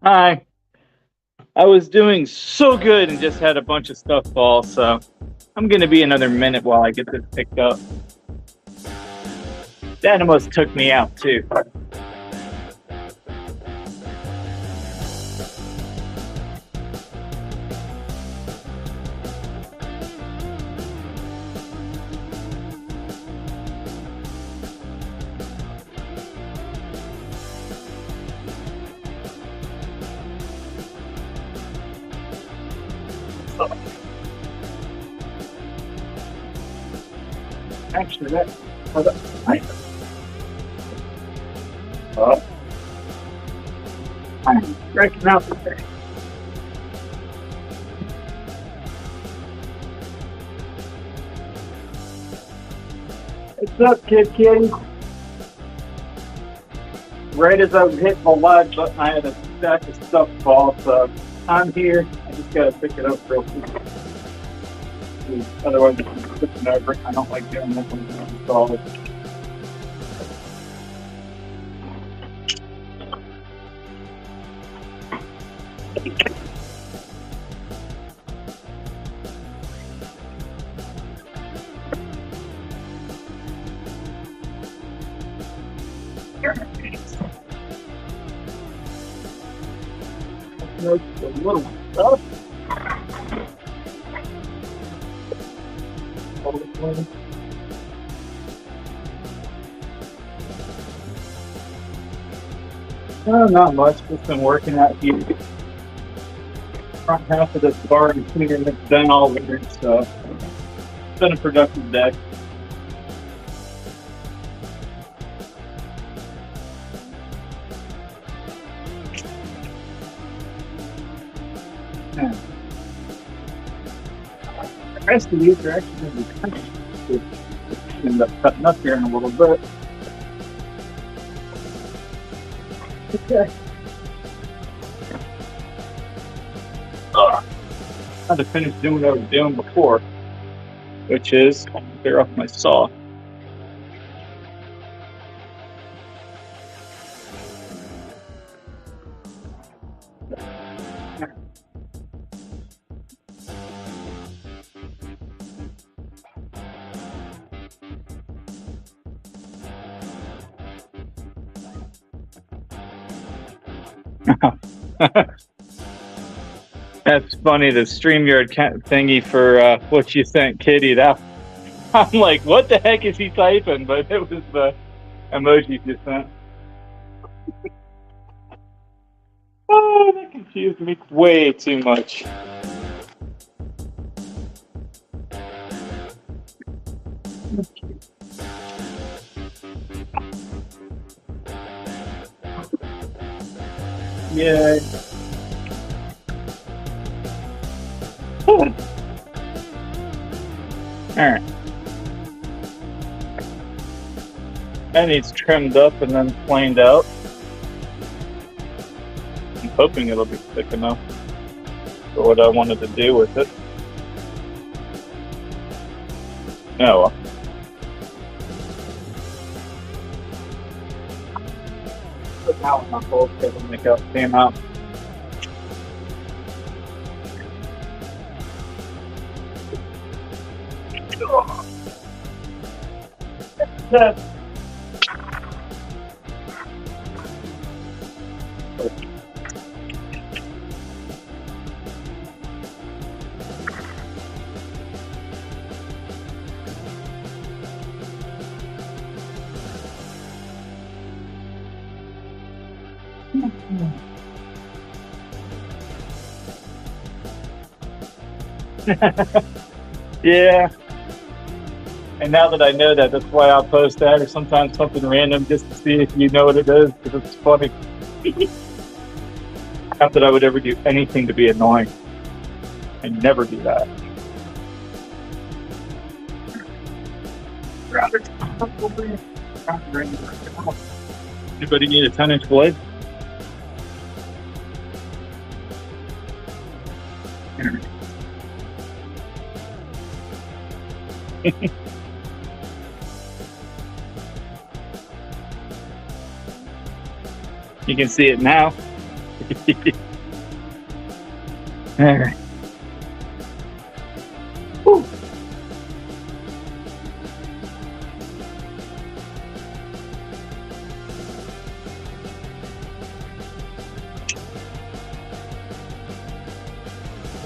Hi. I was doing so good and just had a bunch of stuff fall, so I'm gonna be another minute while I get this picked up. That almost took me out too. Actually, that. Oh, I'm breaking out the thing. What's up, kitty? Right as I was hitting the live button, I had a stack of stuff fall, so I'm here. I just gotta pick it up real quick. Otherwise, it's flipping over. I don't like doing this when it's installed. A little stuff. Not much. Just been working out here. Front half of this bar and cleaning it done all winter, so it's been a productive day. Yeah. The rest of these are actually going to be kind of end up cutting up here in a little bit. Okay. I had to finish doing what I was doing before, which is clear off my saw. That's funny, the StreamYard thingy for what you sent Kitty. That I'm like, what the heck is he typing? But it was the emoji you sent. Oh, that confused me way too much. Yeah. Alright. That needs trimmed up and then planed out. I'm hoping it'll be thick enough for what I wanted to do with it. Oh well. Put that one on hold so it'll make out came out. Yeah. And now that I know that, that's why I'll post that or sometimes something random just to see if you know what it is, because it's funny. Not that I would ever do anything to be annoying. I never do that. Anybody need a 10-inch blade? You can see it now. There. Whew.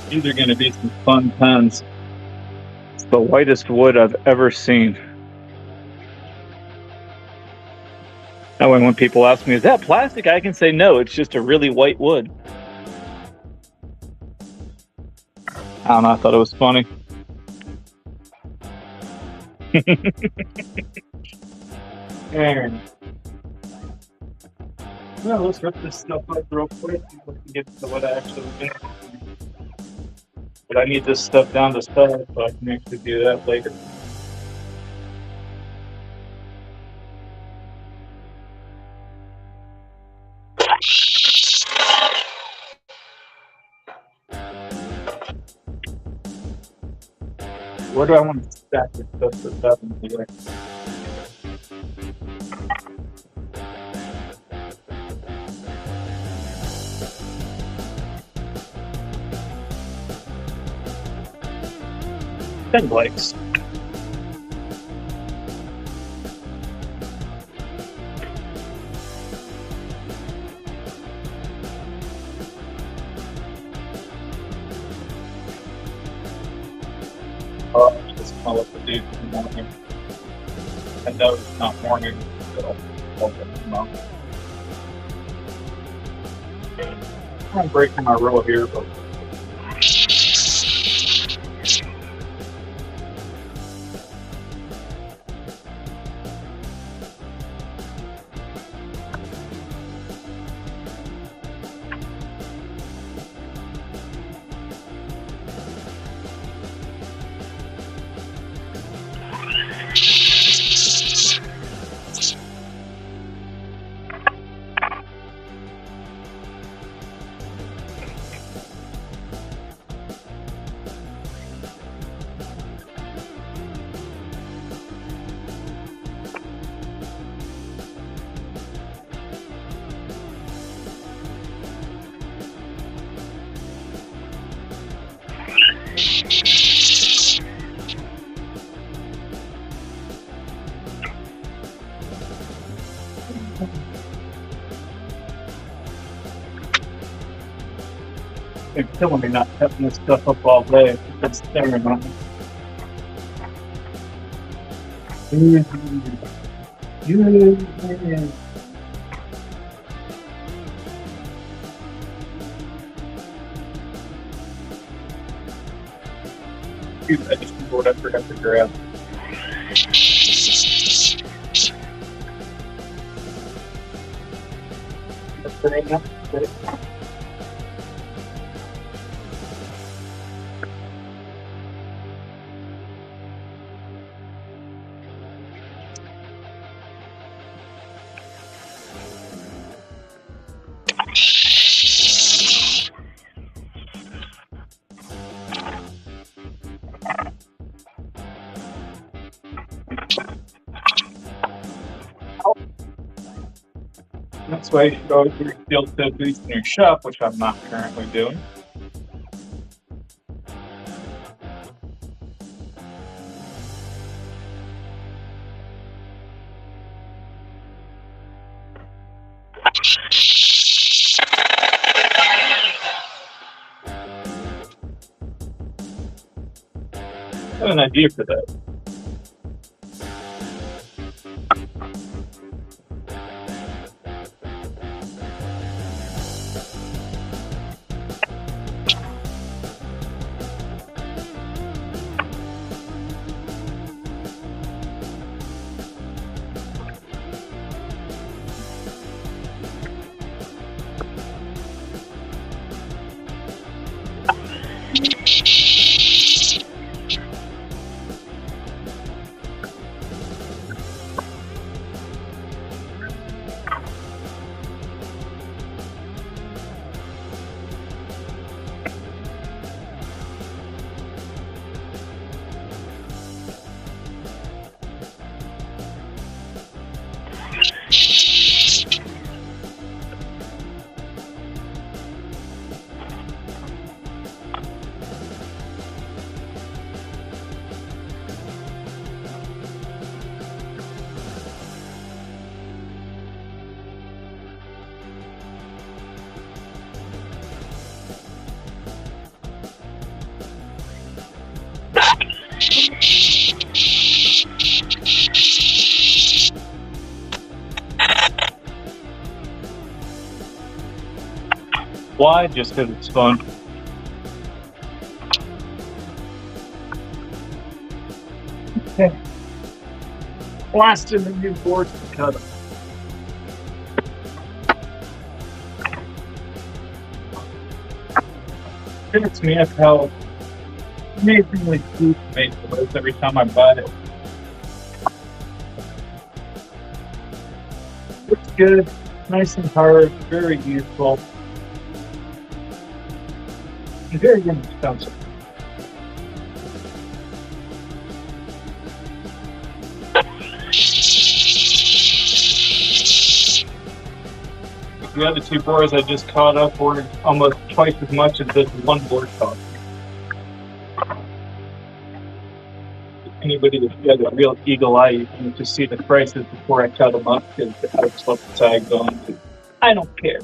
These are going to be some fun pens. It's the whitest wood I've ever seen. That way when people ask me, is that plastic? I can say, no, it's just a really white wood. I don't know, I thought it was funny. And well, let's rip this stuff up real quick and we can get to what I actually did. But I need this stuff down to size so I can actually do that later. Where do I want to stack this stuff for 7 here? Pen bikes. Just call it the dude in the morning. I know it's not morning, so I'll get them up. I'm breaking my rule here, but it's killing me not cutting this stuff up all day. It's staring at me. I just keyboard I forgot to grab. That's why you should always do your steel toe boots in your shop, which I'm not currently doing. I have an idea for that. Why? Just because it's fun. Okay. Blasting the new boards to cut them. It's me up how amazingly smooth made it was every time I buy it. Looks good, nice and hard, very useful, and very inexpensive. The other two boards I just caught up were almost twice as much as this one board cost. Anybody that has a real eagle eye, you can just see the prices before I cut them up because I just left the tags on. I don't care.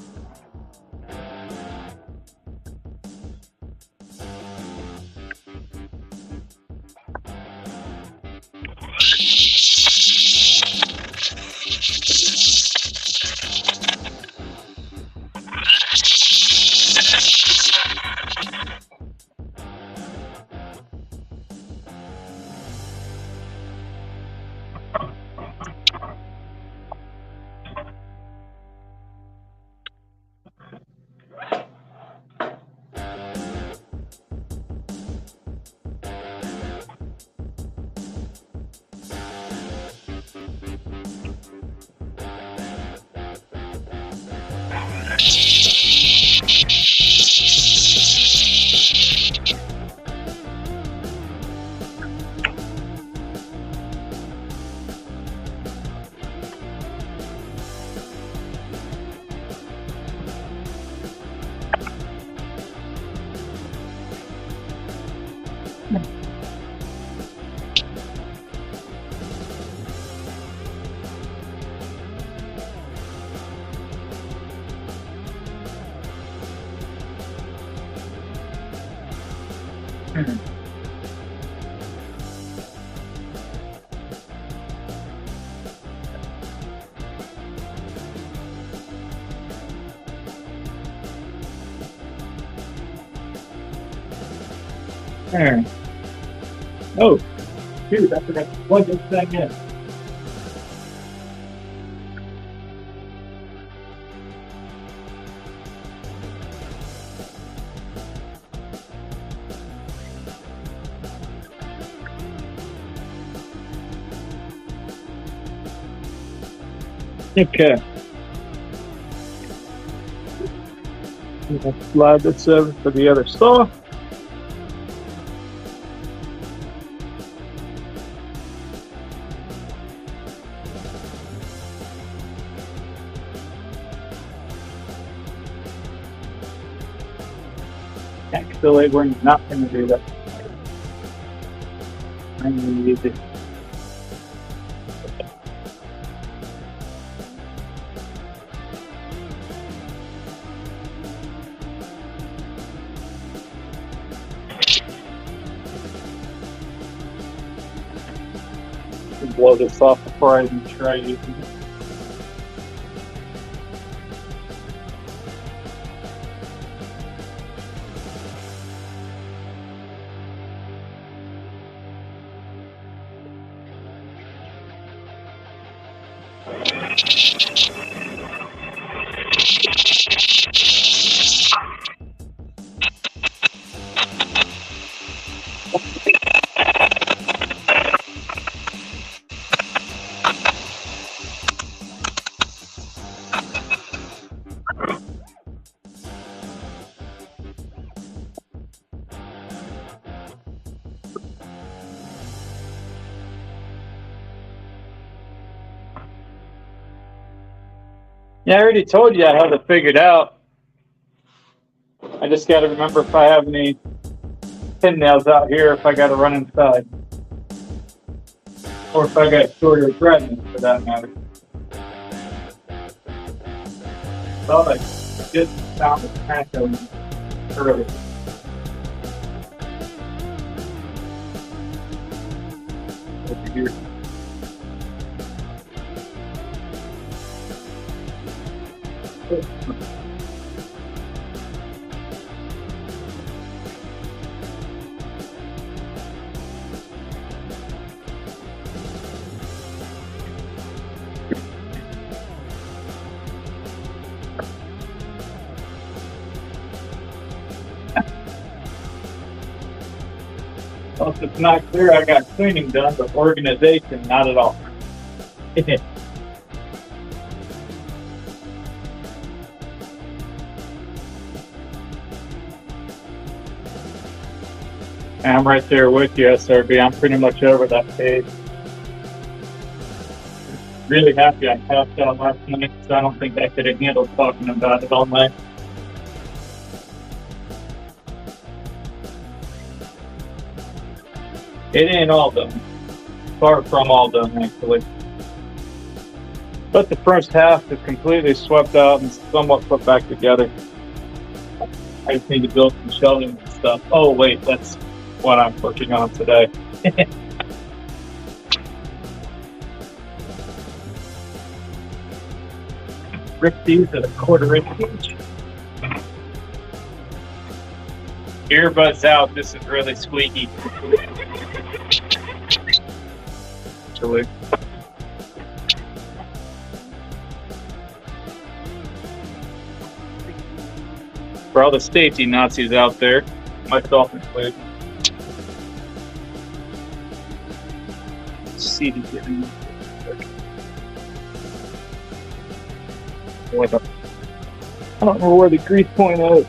There. Oh, dude, I forgot to plug this thing in. Okay. Let's slide this over to the other saw. Actually, we're not going to do that. I'm going to use it. Blow this off before I even try using it. Yeah, I already told you I had it figured out. I just got to remember if I have any pin nails out here, if I got to run inside. Or if I got shorter threading, for that matter. Well, I just found the tobacco earlier. Over here. Well, if it's not clear, I got cleaning done, but organization, not at all. I'm right there with you, SRB. I'm pretty much over that page. Really happy I passed out last night, because I don't think I could have handled talking about it all night. It ain't all done. Far from all done, actually. But the first half is completely swept out and somewhat put back together. I just need to build some shelving and stuff. Oh, wait, that's what I'm working on today. Rip these at a 1/4 inch. Earbuds out, this is really squeaky. Actually. For all the safety Nazis out there, myself included. See the getting. I don't know where the grease point is.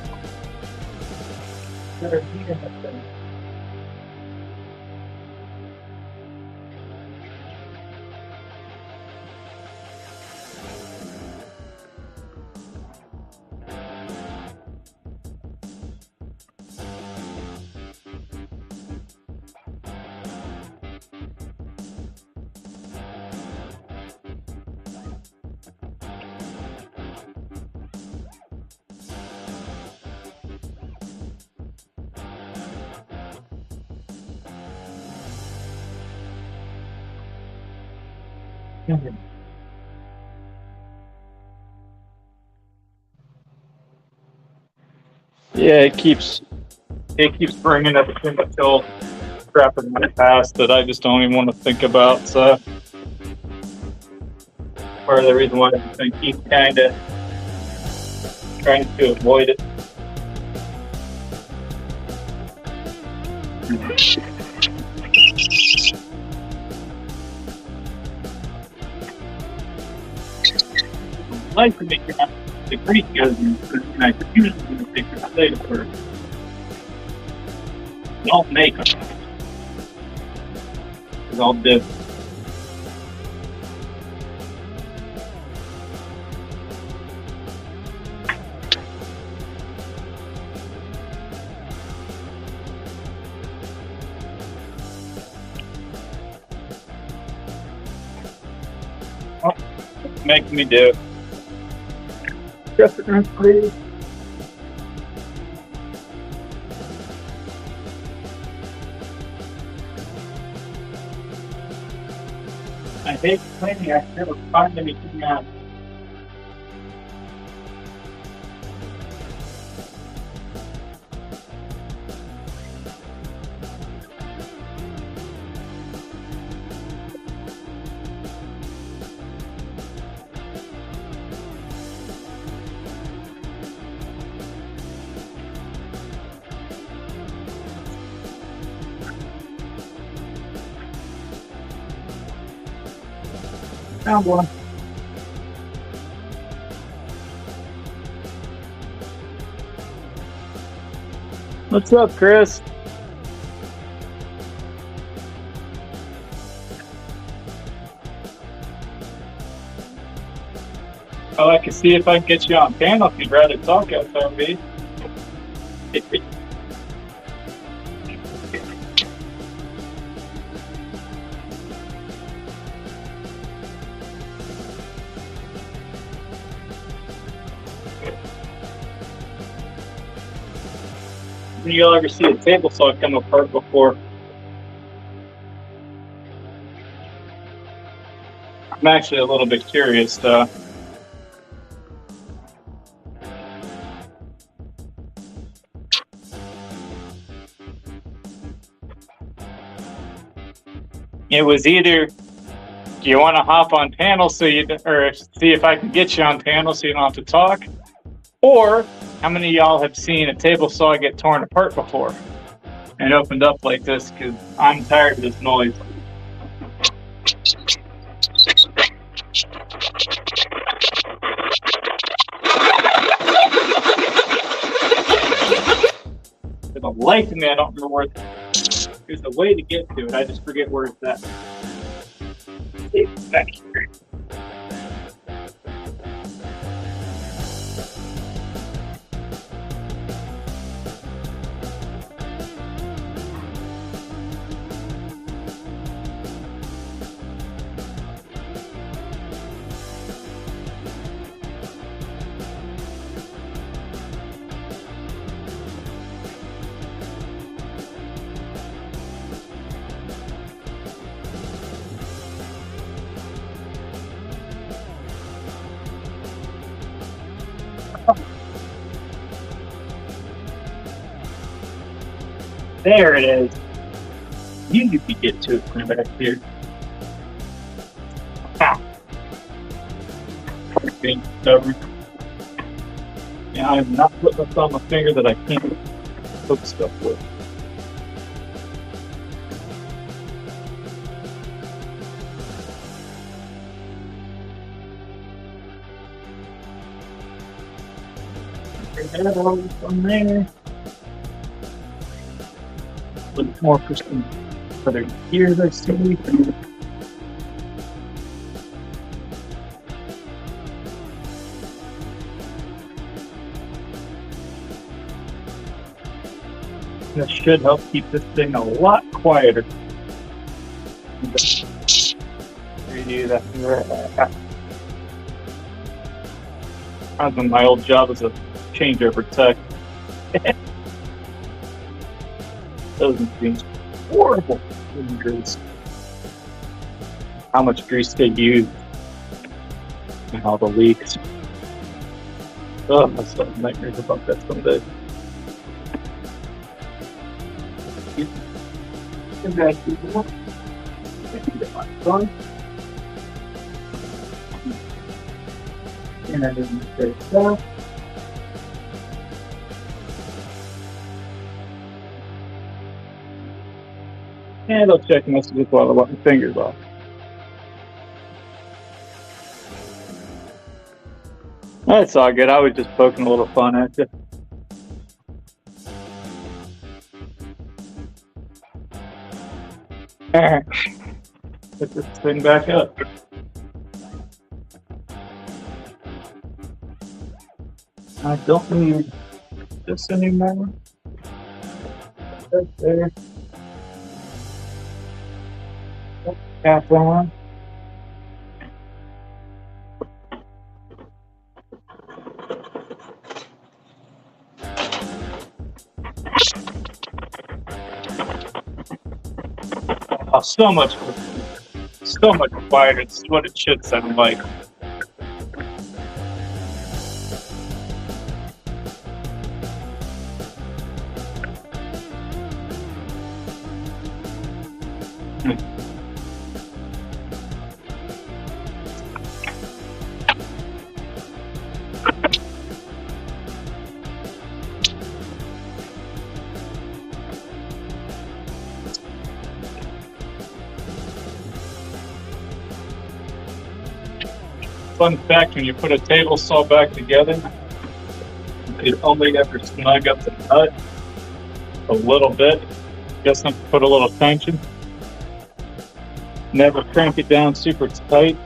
Yeah, it keeps bringing up too much old crap in my past that I just don't even want to think about. So part of the reason why I keep kind of trying to avoid it. I'd like to make the Greek goes in, and I usually going to take the state first. Don't make them. Because I'll do. Oh, make me do it. Just a minute, please. I hate cleaning. I never find anything out. Found one. What's up, Chris? Oh, I can see if I can get you on panel if you'd rather talk, SRB. You'll ever see a table saw come apart before. I'm actually a little bit curious, though. It was either, do you want to hop on panel or see if I can get you on panel so you don't have to talk, or How many of y'all have seen a table saw get torn apart before and opened up like this? Because I'm tired of this noise. For the life of me, I don't remember where. There's a way to get to it. I just forget where it's at. It's back here. There it is. You need to get to it from back here. Ah. Being stubborn. Yeah, I'm not putting this on my finger that I can't hook stuff with. Bring that over from there. Look more for some other gears I see. This should help keep this thing a lot quieter. Redo that. I was in my old job as a changeover tech. Those things horrible grease. How much grease they use and all the leaks. Oh, I still have nightmares about that someday. And back to the one. Get my phone. And I didn't say that. And I'll check messages while I let my fingers off. That's all good. I was just poking a little fun at you. Alright. Put this thing back up. I don't need this anymore. Right there. Cap on. Oh, so much quieter. It's what it should sound like. Fun fact, when you put a table saw back together, you only ever snug up the nut a little bit. Just have to put a little tension. Never crank it down super tight,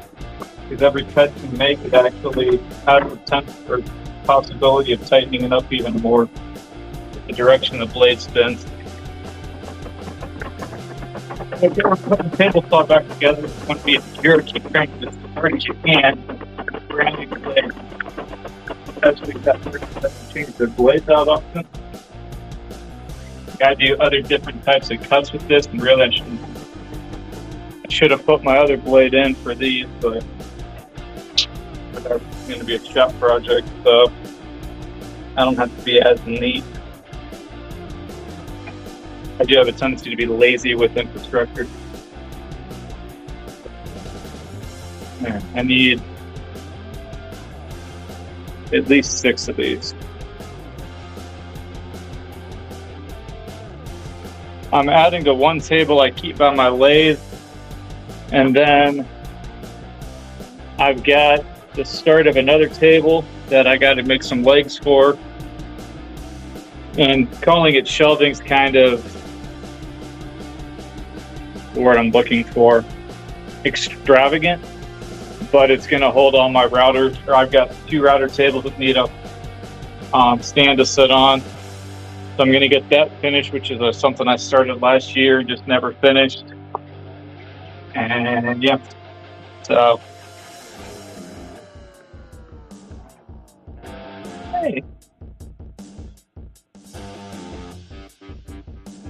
because every cut you make, it actually has the possibility of tightening it up even more the direction the blade spins. If you're putting the table saw back together, it's going to be a jerk. You crank it as hard as you can. Grounding the blade. As we got to change the blades out often. Gotta do other different types of cuts with this, and really I should have put my other blade in for these, but that's going to be a shop project, so I don't have to be as neat. I do have a tendency to be lazy with infrastructure. There, I need at least 6 of these. I'm adding to one table I keep by my lathe, and then I've got the start of another table that I got to make some legs for. And calling it shelving's kind of the word I'm looking for. Extravagant, but it's going to hold all my routers. Or I've got 2 router tables that need a stand to sit on. So I'm going to get that finished, which is something I started last year and just never finished. And yeah, so. Hey.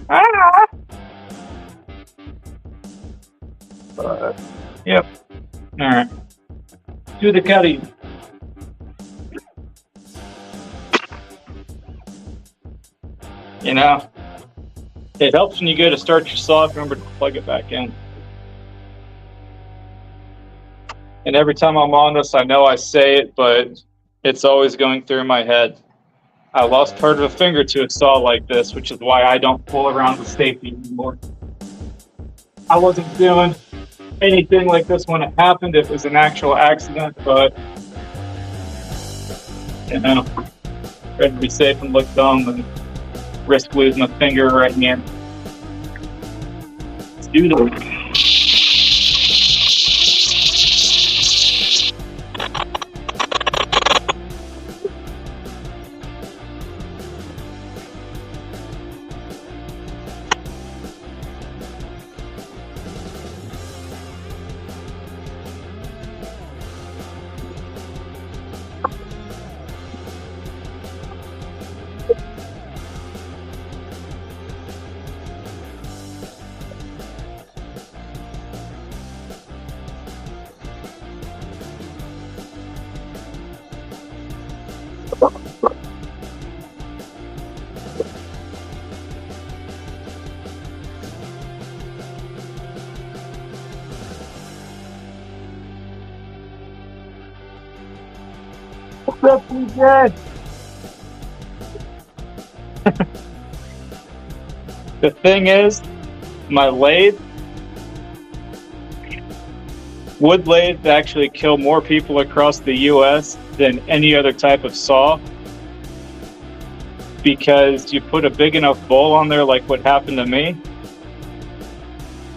Ah! But, yep. All right. Do the cutting. You know, it helps when you go to start your saw. Remember to plug it back in. And every time I'm on this, I know I say it, but it's always going through my head. I lost part of a finger to a saw like this, which is why I don't pull around with safety anymore. I wasn't doing anything like this when it happened. It was an actual accident, but you know, try to be safe and look dumb and risk losing a finger right here. Let's do this. What's up, DJ? The thing is, my lathe, wood lathes actually kill more people across the U.S. than any other type of saw, because you put a big enough bowl on there like what happened to me.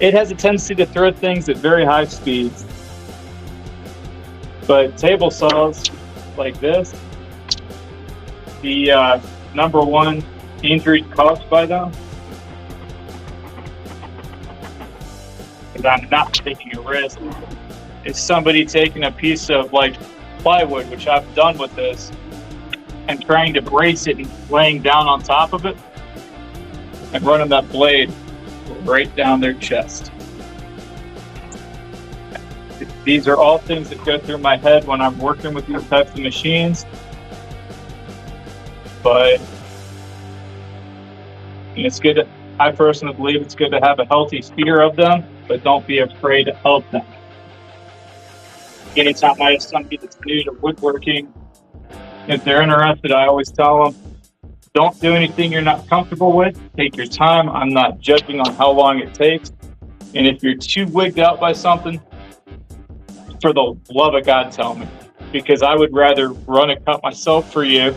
It has a tendency to throw things at very high speeds. But table saws like this, the number one injury caused by them, because I'm not taking a risk, is somebody taking a piece of like plywood, which I've done with this, and trying to brace it and laying down on top of it and running that blade right down their chest. These are all things that go through my head when I'm working with these types of machines. But it's good to, I personally believe it's good to have a healthy fear of them, but don't be afraid of them. Anytime I have somebody that's new to woodworking, if they're interested, I always tell them, don't do anything you're not comfortable with. Take your time. I'm not judging on how long it takes. And if you're too wigged out by something, for the love of God, tell me. Because I would rather run a cut myself for you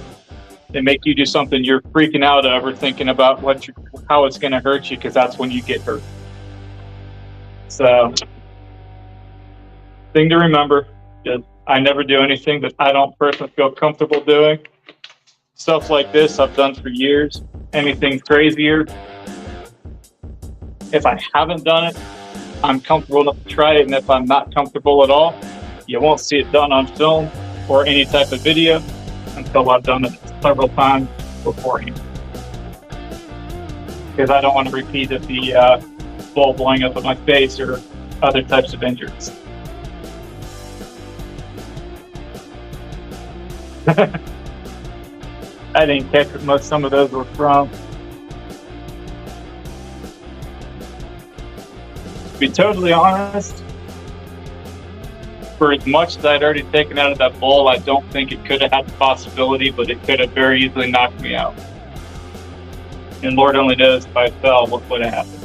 than make you do something you're freaking out over, thinking about how it's going to hurt you, because that's when you get hurt. So, thing to remember is I never do anything that I don't personally feel comfortable doing. Stuff like this I've done for years. Anything crazier, if I haven't done it, I'm comfortable enough to try it, and if I'm not comfortable at all, you won't see it done on film or any type of video until I've done it several times beforehand. Because I don't want to repeat the ball blowing up at my face or other types of injuries. I didn't catch what some of those were from. To be totally honest, for as much as I'd already taken out of that bowl, I don't think it could have had the possibility, but it could have very easily knocked me out. And Lord only knows if I fell, what would have happened.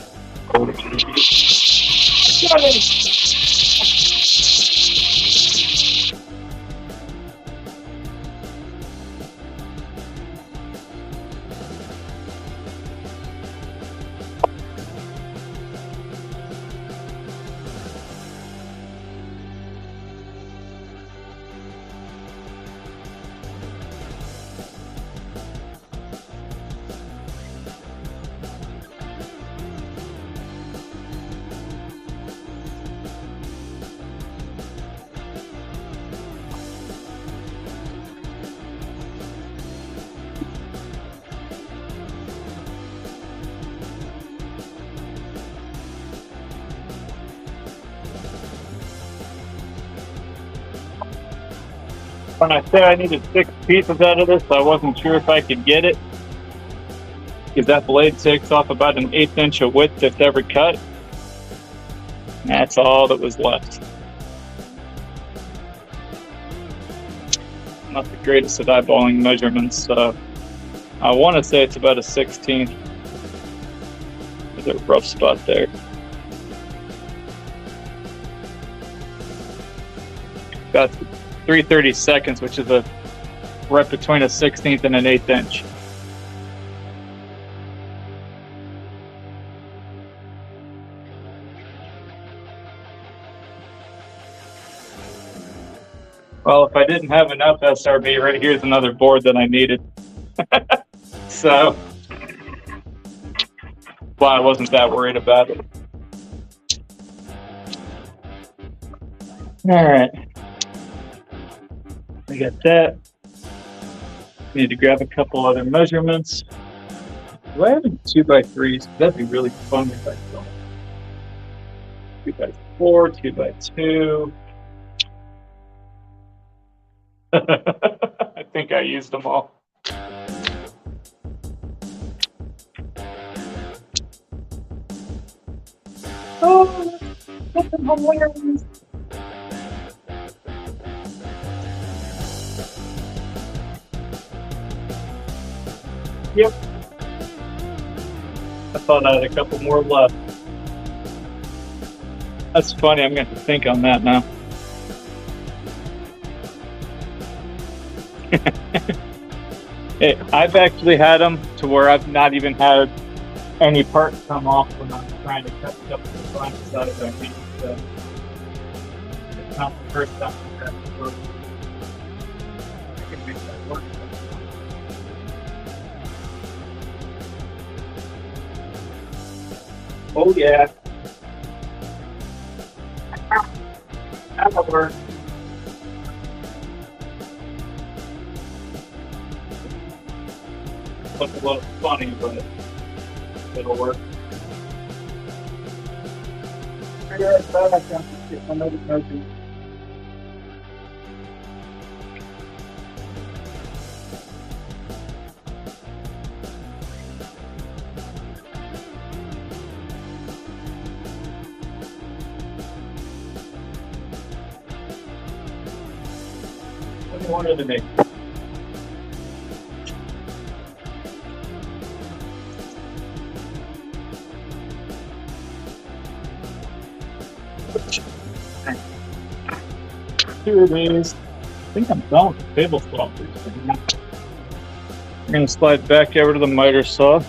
When I said I needed 6 pieces out of this, I wasn't sure if I could get it. Because that blade takes off about an 1/8 inch of width at every cut. That's all that was left. Not the greatest at eyeballing measurements. I want to say it's about a 16th. There's a rough spot there. Got 3/32, which is right between a 16th and an 1/8 inch. Well, if I didn't have enough SRB, right here's another board that I needed. So, well, I wasn't that worried about it. All right. I got that. Need to grab a couple other measurements. Do I have any 2x3s? That'd be really fun if I don't. 2x4, 2x2. I think I used them all. Oh, that's hilarious. Yep. I thought I had a couple more left. That's funny. I'm going to think on that now. Hey, I've actually had them to where I've not even had any parts come off when I'm trying to cut up the front side of my piece. So it's not the first time I've had to work. I can make that work. Oh yeah. That'll work. Looks a little funny, but it'll work. I thought I can get another measure. What do you want to make? Here it is. I think I'm done with the table saw. We're going to slide back over to the miter saw.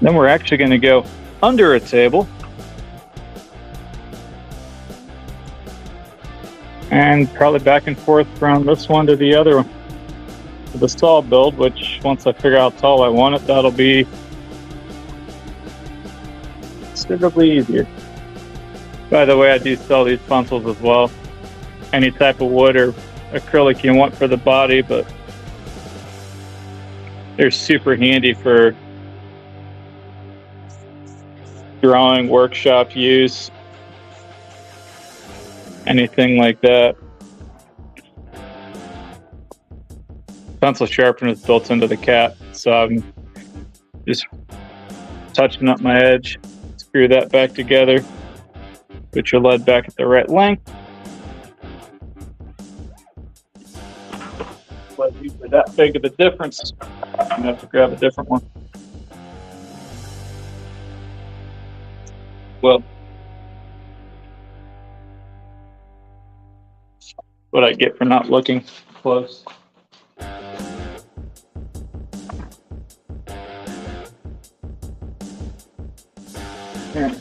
Then we're actually going to go under a table. And probably back and forth from this one to the other one. The saw build, which once I figure out how tall I want it, that'll be considerably easier. By the way, I do sell these pencils as well. Any type of wood or acrylic you want for the body, but they're super handy for drawing, workshop use, anything like that. Pencil sharpener is built into the cap, so I'm just touching up my edge, screw that back together. Put your lead back at the right length. Lead usually that big of a difference. I'm gonna have to grab a different one. Well, what I get for not looking close. Here.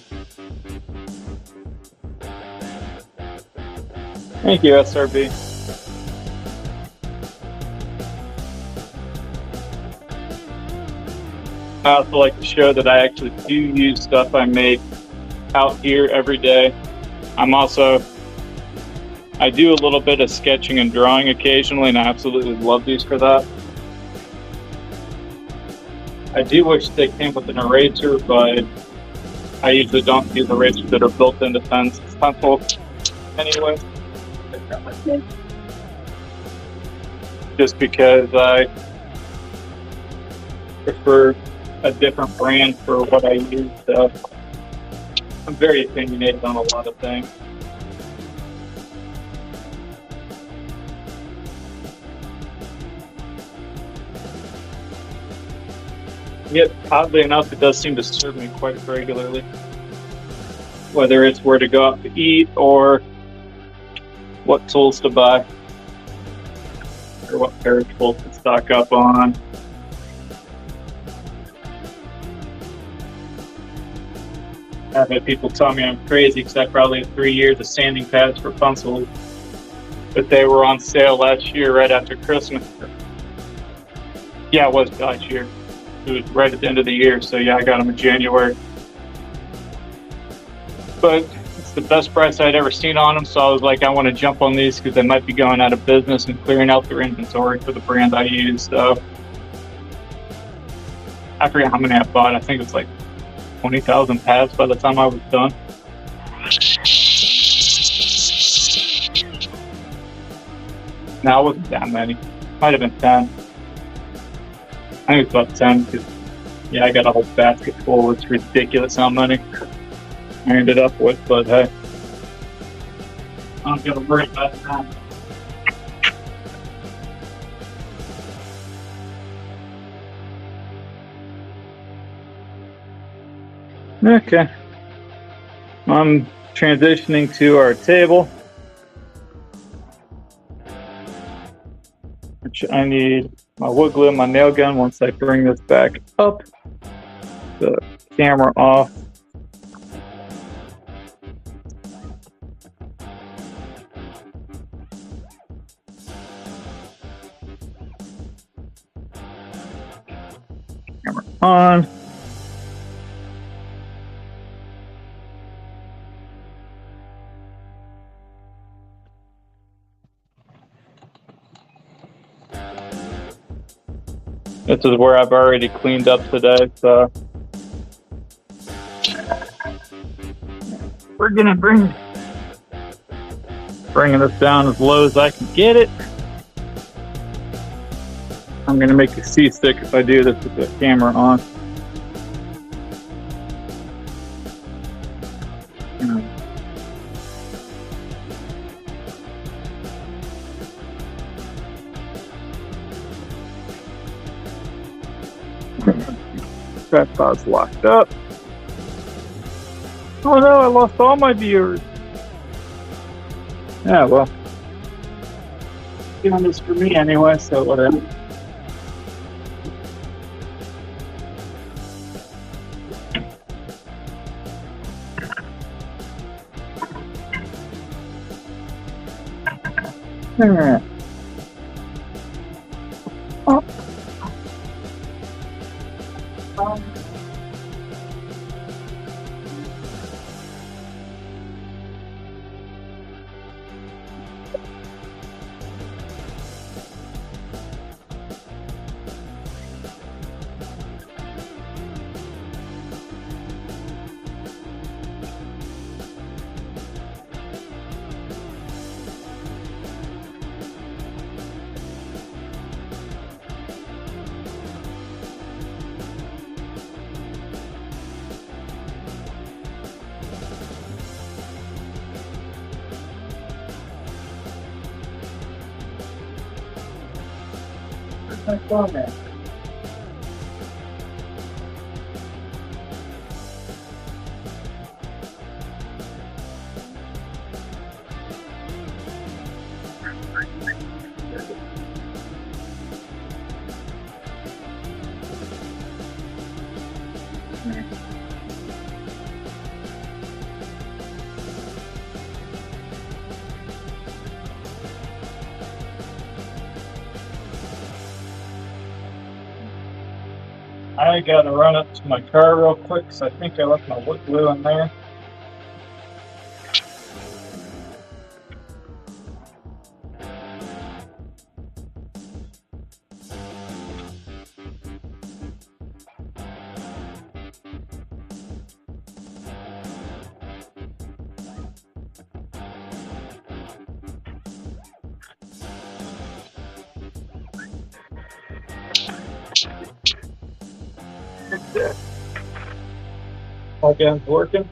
Thank you, SRB. I also like to show that I actually do use stuff I make out here every day. I do a little bit of sketching and drawing occasionally, and I absolutely love these for that. I do wish they came with an eraser, but I usually don't use erasers that are built into pencils anyway. Just because I prefer a different brand for what I use. I'm very opinionated on a lot of things. Yet, oddly enough, it does seem to serve me quite regularly. Whether it's where to go out to eat or what tools to buy or what perishables to stock up on. I've had people tell me I'm crazy because I probably had 3 years of sanding pads for pencils, but they were on sale last year right after Christmas. Yeah, it was last year. It was right at the end of the year, so yeah, I got them in January. But it's the best price I'd ever seen on them, so I was like, I want to jump on these because they might be going out of business and clearing out their inventory for the brand I use. So I forget how many I bought. I think it's like 20,000 pads by the time I was done. No, it wasn't that many. Might have been 10. I think it's about 10 because, yeah, I got a whole basket full. It's ridiculous how many I ended up with, but hey, I'm gonna worry about that. Okay, I'm transitioning to our table, which I need my wood glue and my nail gun. Once I bring this back up, the camera off. Camera on. This is where I've already cleaned up today, so we're gonna bring this down as low as I can get it. I'm gonna make a seasick if I do this with the camera on. Tripod's locked up. Oh no, I lost all my viewers. Yeah, well, doing this for me anyway, so whatever. Alright. Oh. Nice on there. I gotta run up to my car real quick because I think I left my wood glue in there. Plug-in's working.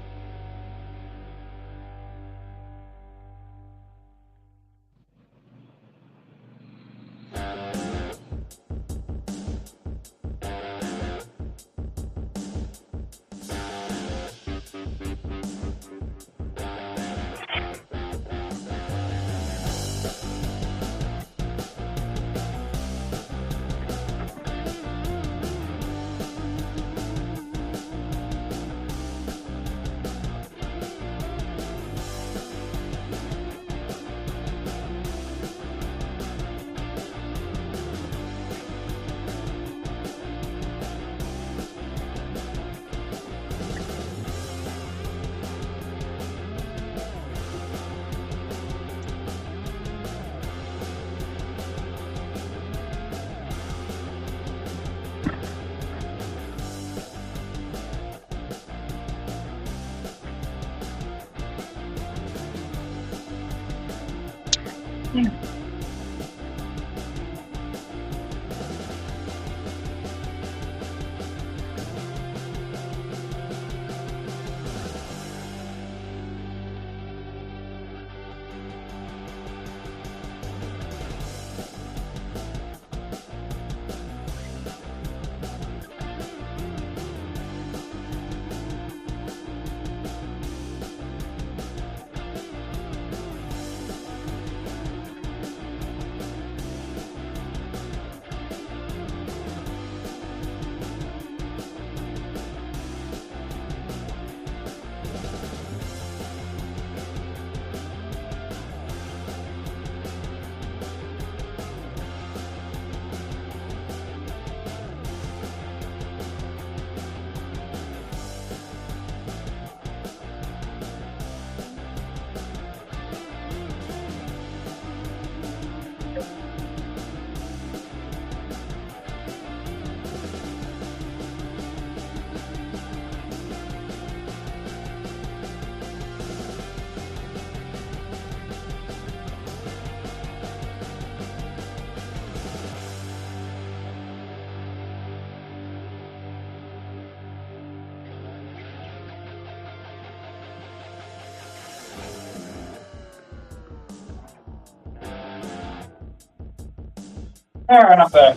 All right, I'm back.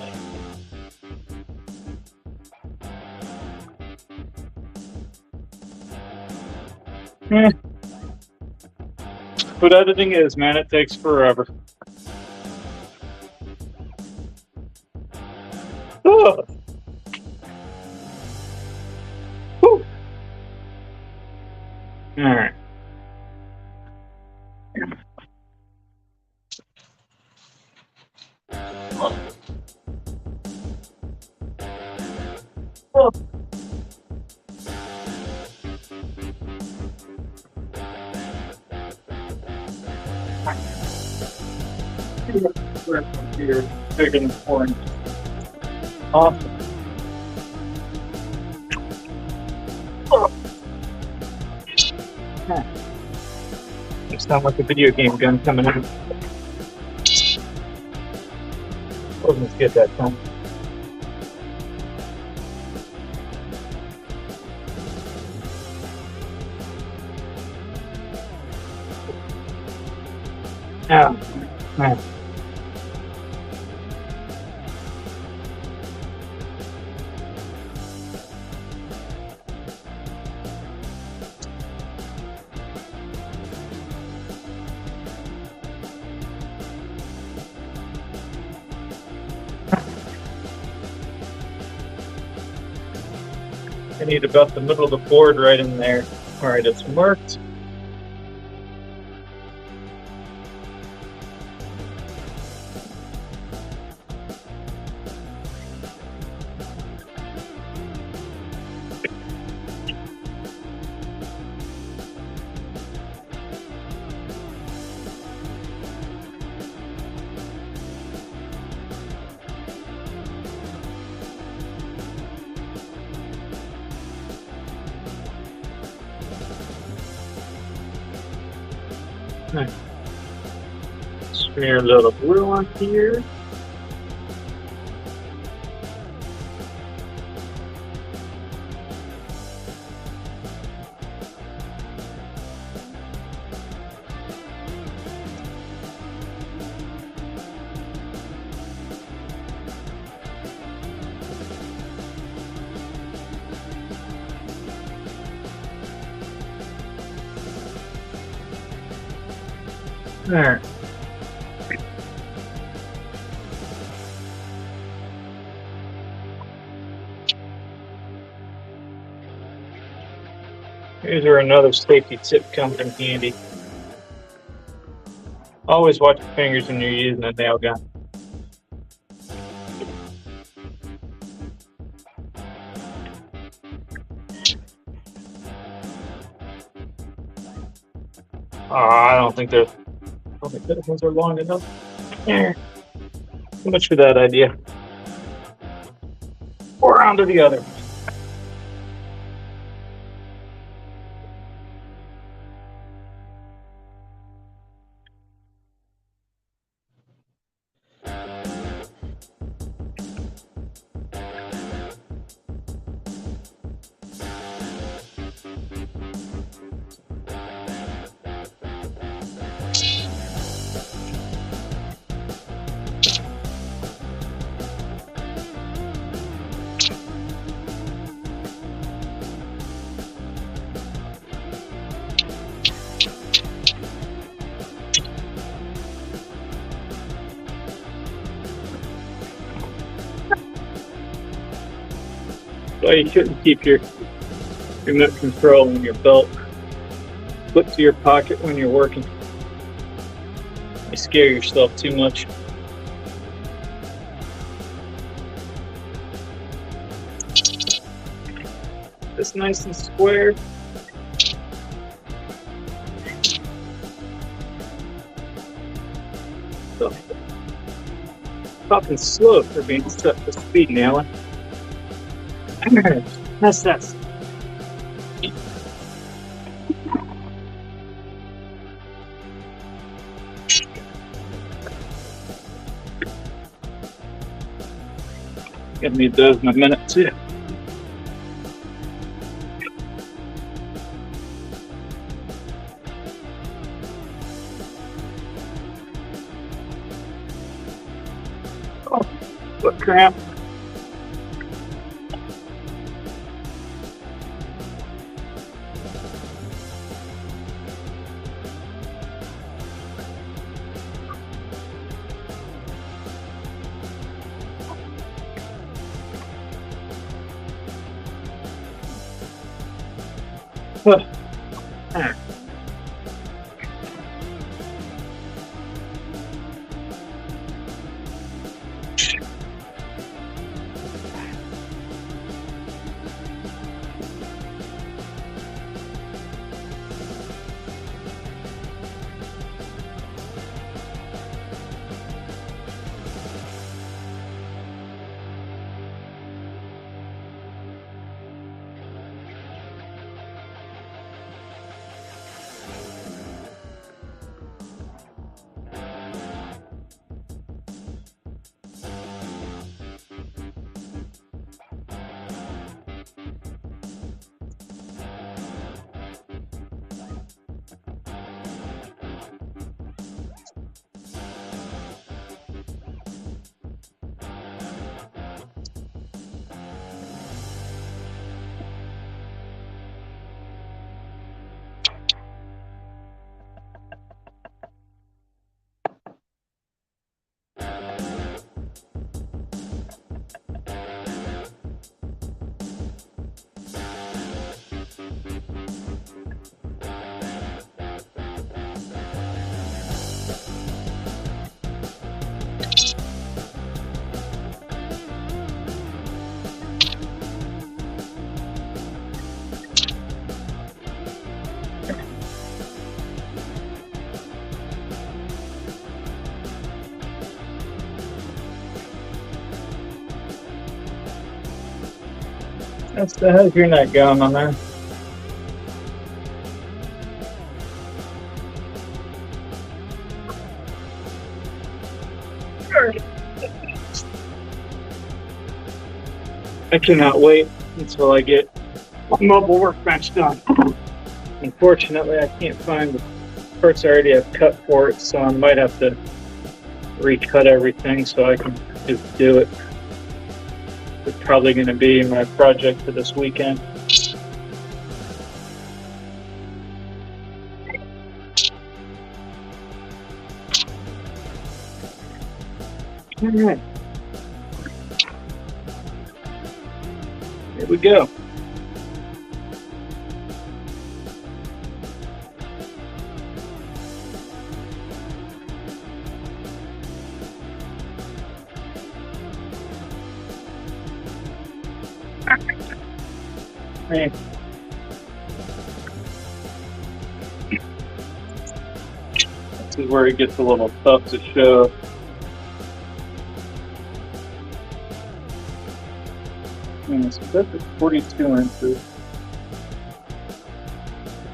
What editing is, man, it takes forever. Ugh. Whew. All right. Here, big and important. Awesome. You sound like a video game gun coming in. Let's get that done. Yeah. Man. I need about the middle of the board right in there. All right, it's marked. Smear a little glue on here. There. Here's where another safety tip comes in handy. Always watch your fingers when you're using a nail gun. I don't think those ones are long enough. Too much for that idea. Or onto the other. So you shouldn't keep your remote control in your belt. Flip to your pocket when you're working. You scare yourself too much. This nice and square. So, fucking slow for being set to speed, Alan. That's that. Give me those in a minute too. Oh, foot cramp. How's your night going on there? I cannot wait until I get mobile workbench done. Unfortunately, I can't find the parts I already have cut for it, so I might have to recut everything so I can just do it. It's probably going to be my project for this weekend. All right. Here we go. Hey. This is where it gets a little tough to show. So that's at 42 inches. It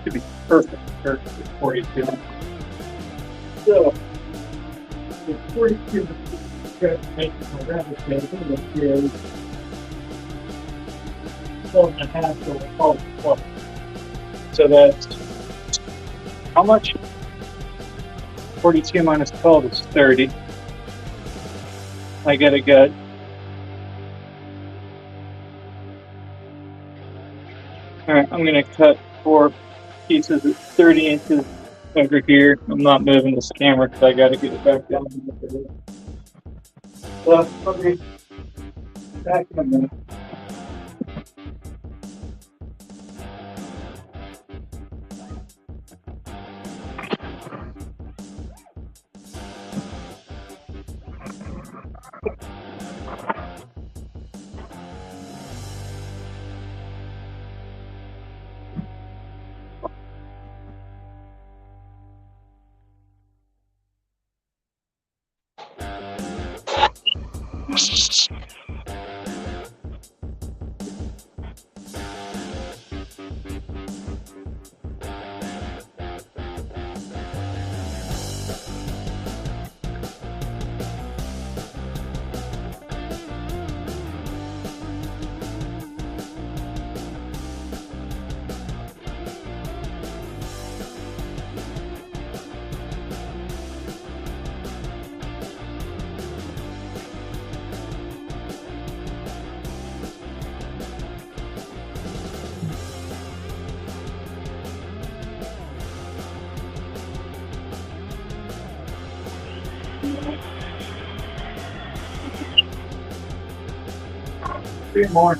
should be perfect at 42 inches. So, the 42 making my rabbit table, which is 12.5 to 12. So that's how much? 42 minus 12 is 30. I got a gut. Alright, I'm going to cut 4 pieces at 30 inches over here. I'm not moving this camera because I got to get it back down. So, okay. Back in a minute. Three more.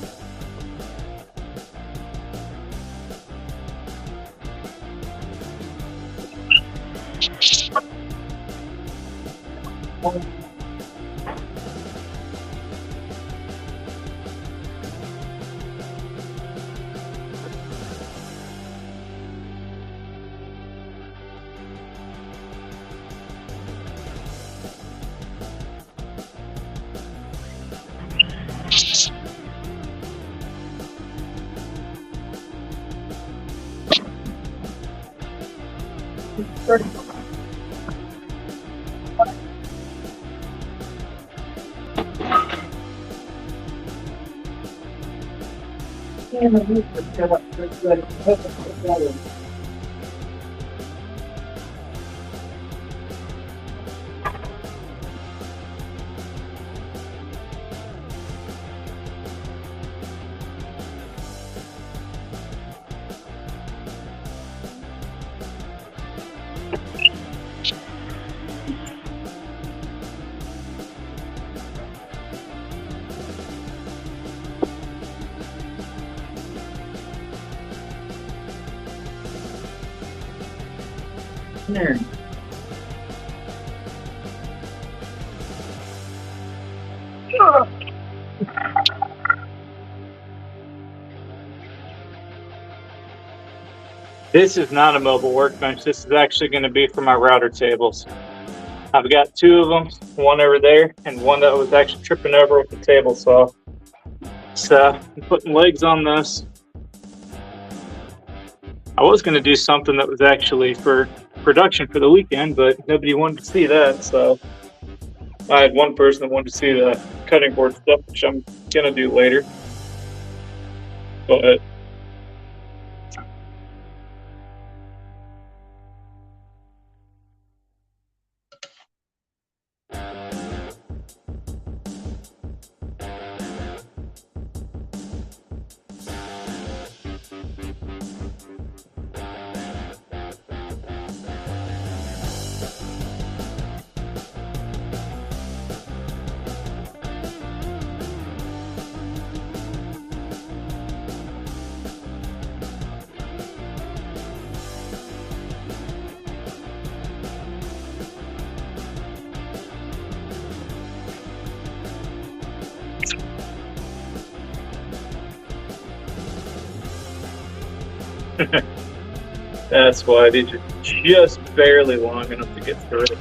There. This is not a mobile workbench. This is actually going to be for my router tables. I've got 2 of them, one over there and one that was actually tripping over with the table saw. So I'm putting legs on this. I was going to do something that was actually for production for the weekend, but nobody wanted to see that. So I had one person that wanted to see the cutting board stuff, which I'm going to do later. But that's why these are just barely long enough to get through it.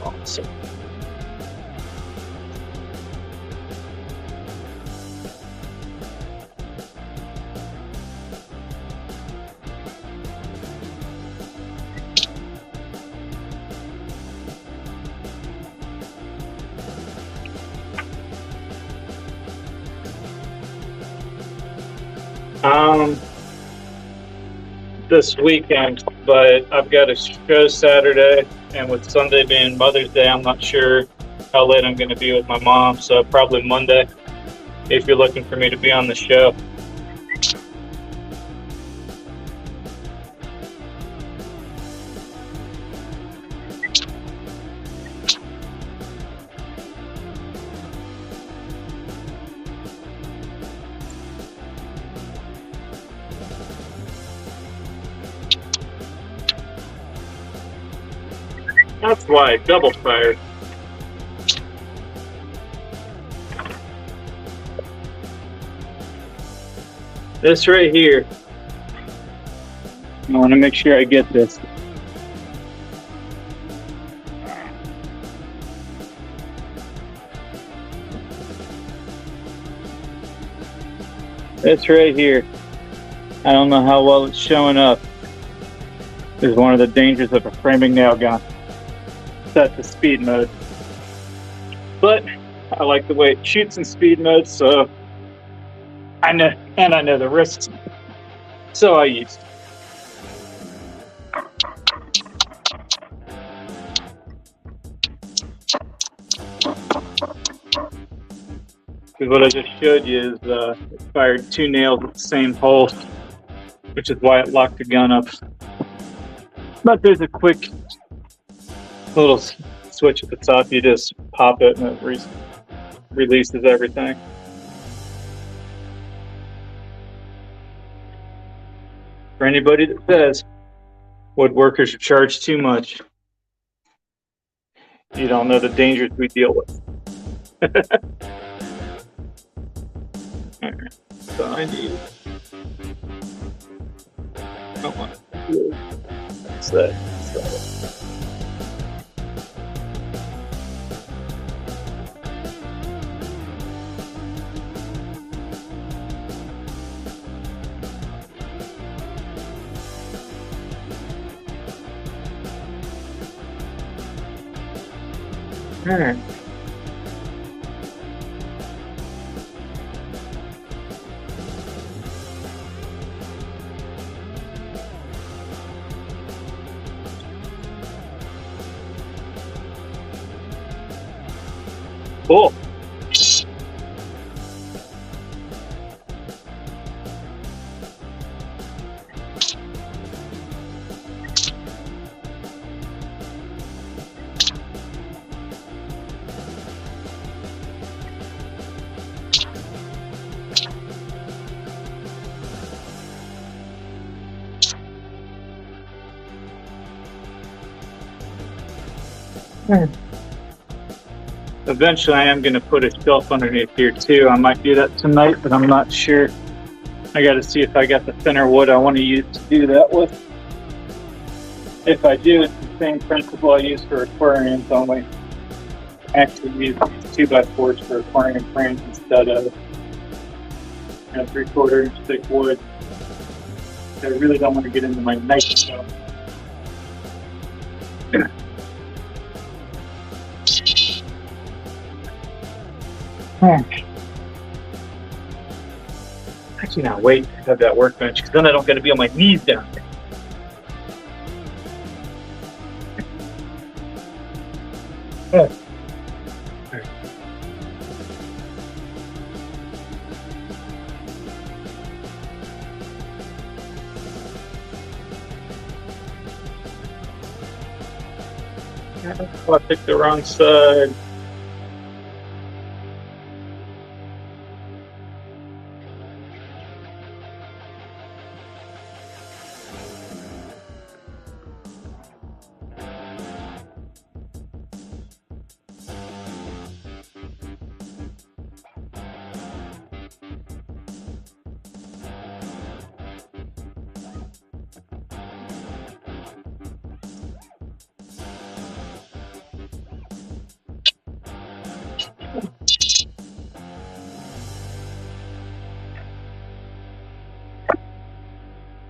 Awesome. This weekend, but I've got a show Saturday, and with Sunday being Mother's Day, I'm not sure how late I'm going to be with my mom, so probably Monday if you're looking for me to be on the show. That's why I double fired. This right here. I want to make sure I get this. This right here. I don't know how well it's showing up. Is one of the dangers of a framing nail gun. Set to speed mode. But I like the way it shoots in speed mode, so I know, and I know the risks. So I use it. Because what I just showed you is it fired 2 nails at the same hole, which is why it locked the gun up. But there's a quick little switch at the top. You just pop it and it releases everything. For anybody that says woodworkers are charged too much, you don't know the dangers we deal with. Alright, so I need. Oh, what's that? Alright. Cool. Eventually I am going to put a shelf underneath here too. I might do that tonight, but I'm not sure. I got to see if I got the thinner wood I want to use to do that with. If I do, it's the same principle I use for aquariums, only actually use 2x4s for aquarium frames instead of and 3/4 inch thick wood. I really don't want to get into my knife stuff. Actually, not wait to have that workbench because then I don't got to be on my knees down there. Oh, I picked the wrong side.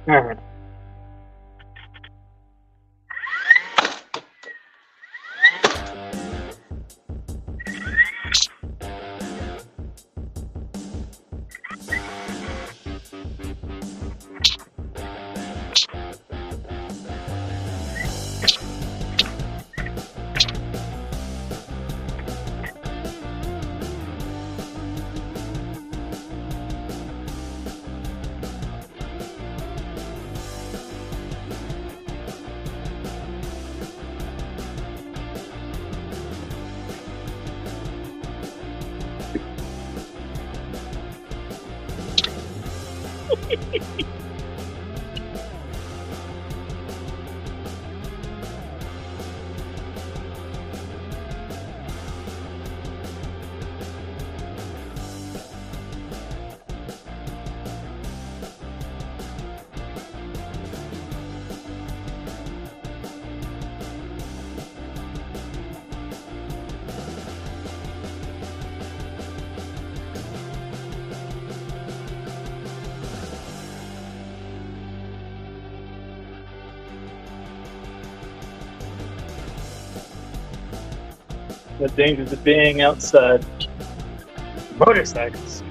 All right. The dangers of being outside. Motorcycles.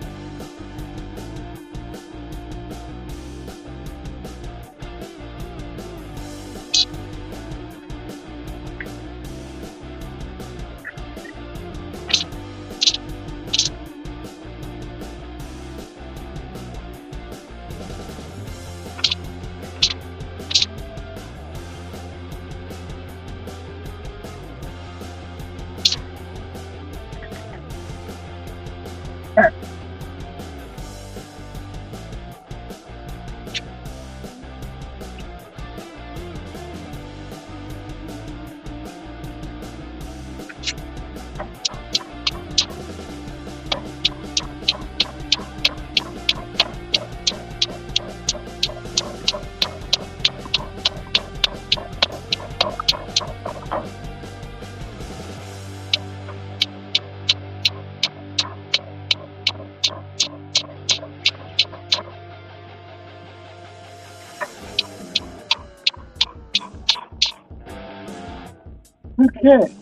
Okay.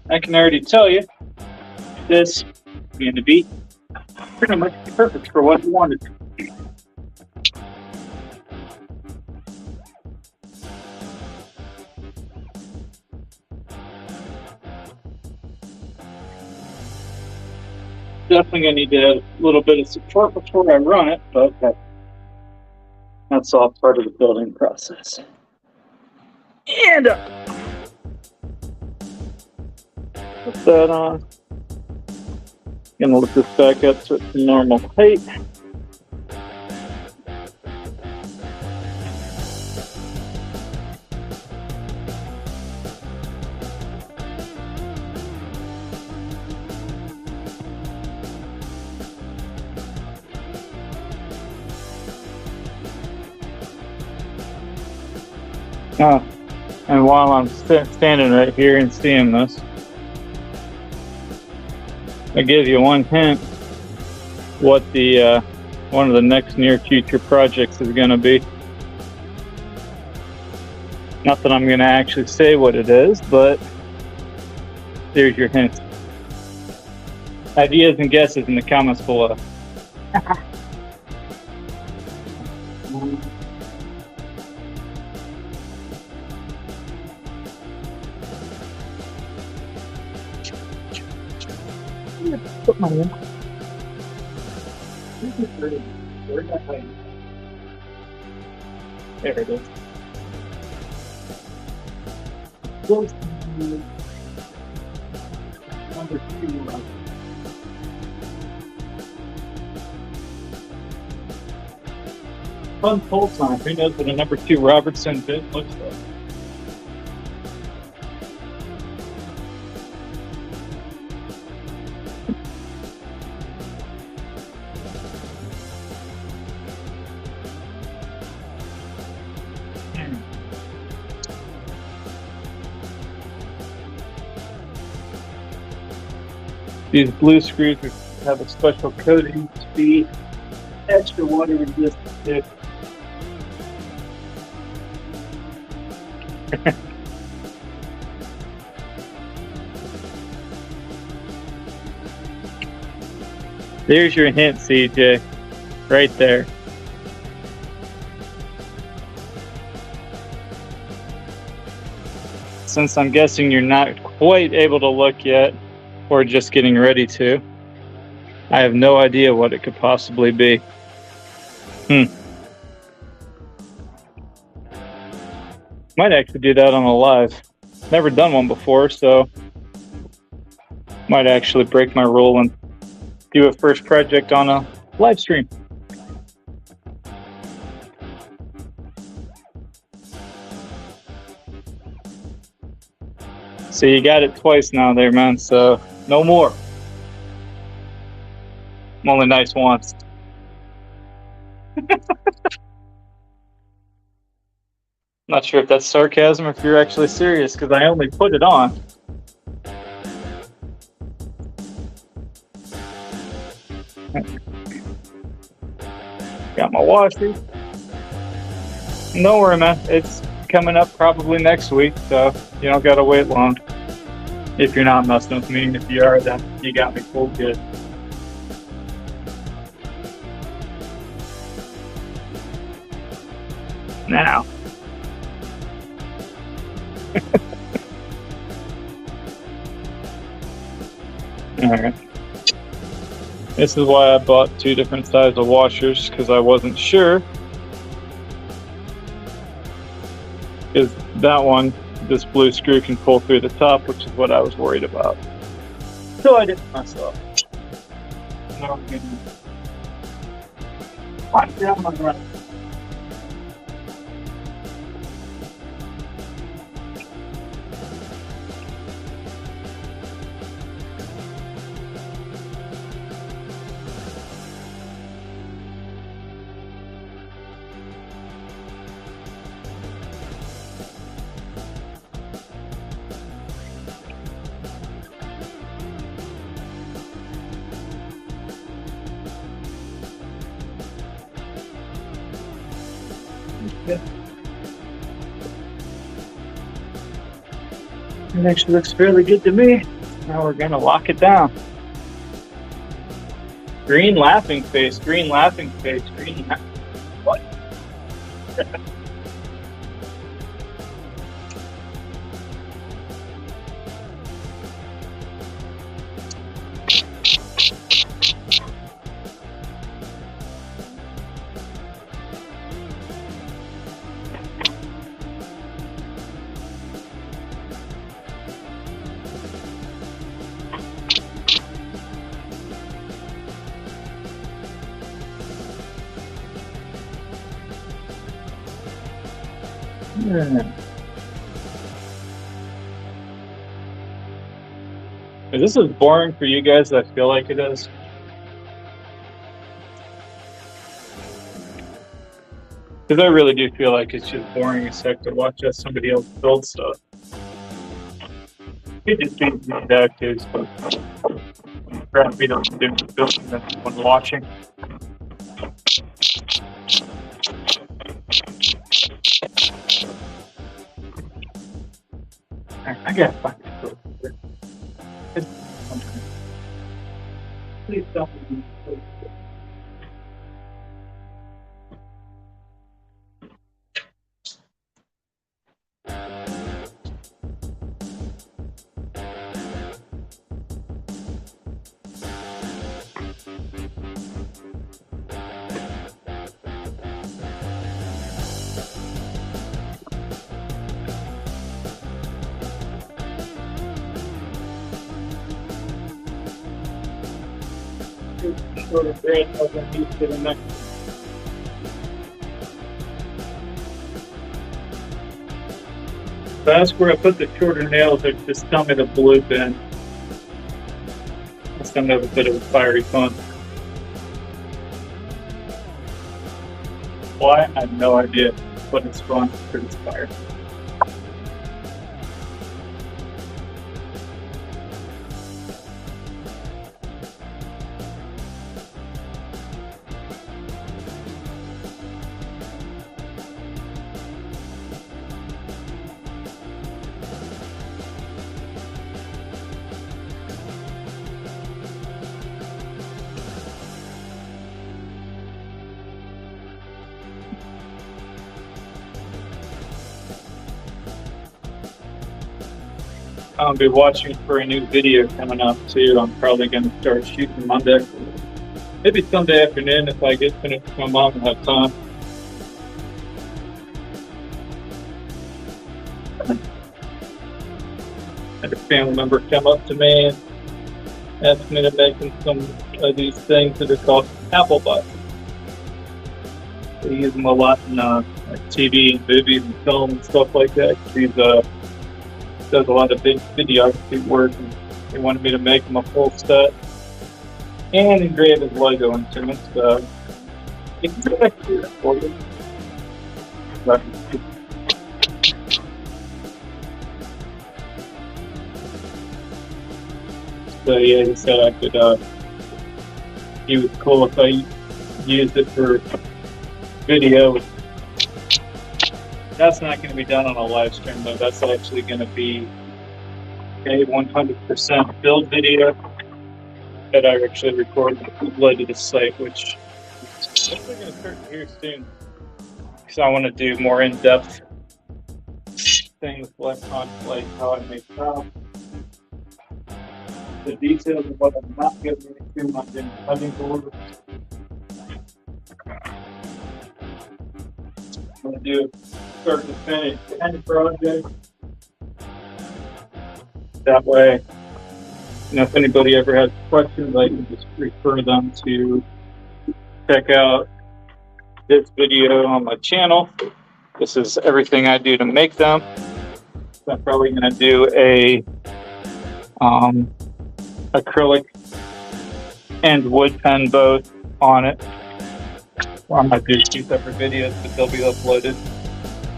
I can already tell you, this being the beat, pretty much perfect for what you wanted. Definitely gonna need to have a little bit of support before I run it, but that's all part of the building process. And put that on. Gonna lift this back up to its normal height. And while I'm standing right here and seeing this, I give you one hint. what the one of the next near future projects is going to be. Not that I'm going to actually say what it is, but there's your hint. Ideas and guesses in the comments below. Put my in. There it is. Number 2. Fun pull time. Who knows what a number 2 Robertson bit looks like? These blue screws have a special coating to be extra water resistant. There's your hint, CJ. Right there. Since I'm guessing you're not quite able to look yet, or just getting ready to, I have no idea what it could possibly be. Might actually do that on a live. Never done one before, so might actually break my rule and do a first project on a live stream. So you got it twice now there, man, so no more. I'm only nice once. Not sure if that's sarcasm or if you're actually serious, because I only put it on. Got my washer. Don't worry, man. It's coming up probably next week, so you don't gotta wait long. If you're not messing with me, and if you are, then you got me full good. Now. Alright. This is why I bought 2 different sizes of washers, because I wasn't sure. Because that one, this blue screw can pull through the top, which is what I was worried about. So I did it myself. Now I'm going to wipe down my brush. Yeah. It actually looks fairly good to me. Now we're gonna lock it down. Green laughing face, green laughing face, green. What? Is this as boring for you guys as I feel like it is? Because I really do feel like it's just boring as heck to watch somebody else build stuff. It just makes me that too. grab me to do the building when watching. I gotta find it. Please don't. Sort of great as I'm used to the next. That's where I put the shorter nails. They just tell me the blue bin. It's gonna have a bit of a fiery fun. Why? I have no idea, but it's fun because it's fire. I'll be watching for a new video coming up too. I'm probably going to start shooting Monday. Maybe Sunday afternoon if I get finished with my mom and have time. Had a family member come up to me and ask me to make some of these things that are called apple butts. They use them a lot in like TV and movies and film and stuff like that. She's does a lot of big videography work, and they wanted me to make him a full set and engrave his logo into it. So you can go back to that for you. So yeah, he said I could. He was cool if I used it for video. That's not going to be done on a live stream, though. That's actually going to be a 100% build video that I actually recorded and uploaded to the site, which I'm going to start here soon because I want to do more in-depth things like how I make props, the details of what I'm not getting into on the cutting board. I'm going to do start to finish the end project. That way, if anybody ever has questions, I can just refer them to check out this video on my channel. This is everything I do to make them. So I'm probably going to do a acrylic and wood pen both on it. Or I might do 2 separate videos, but they'll be uploaded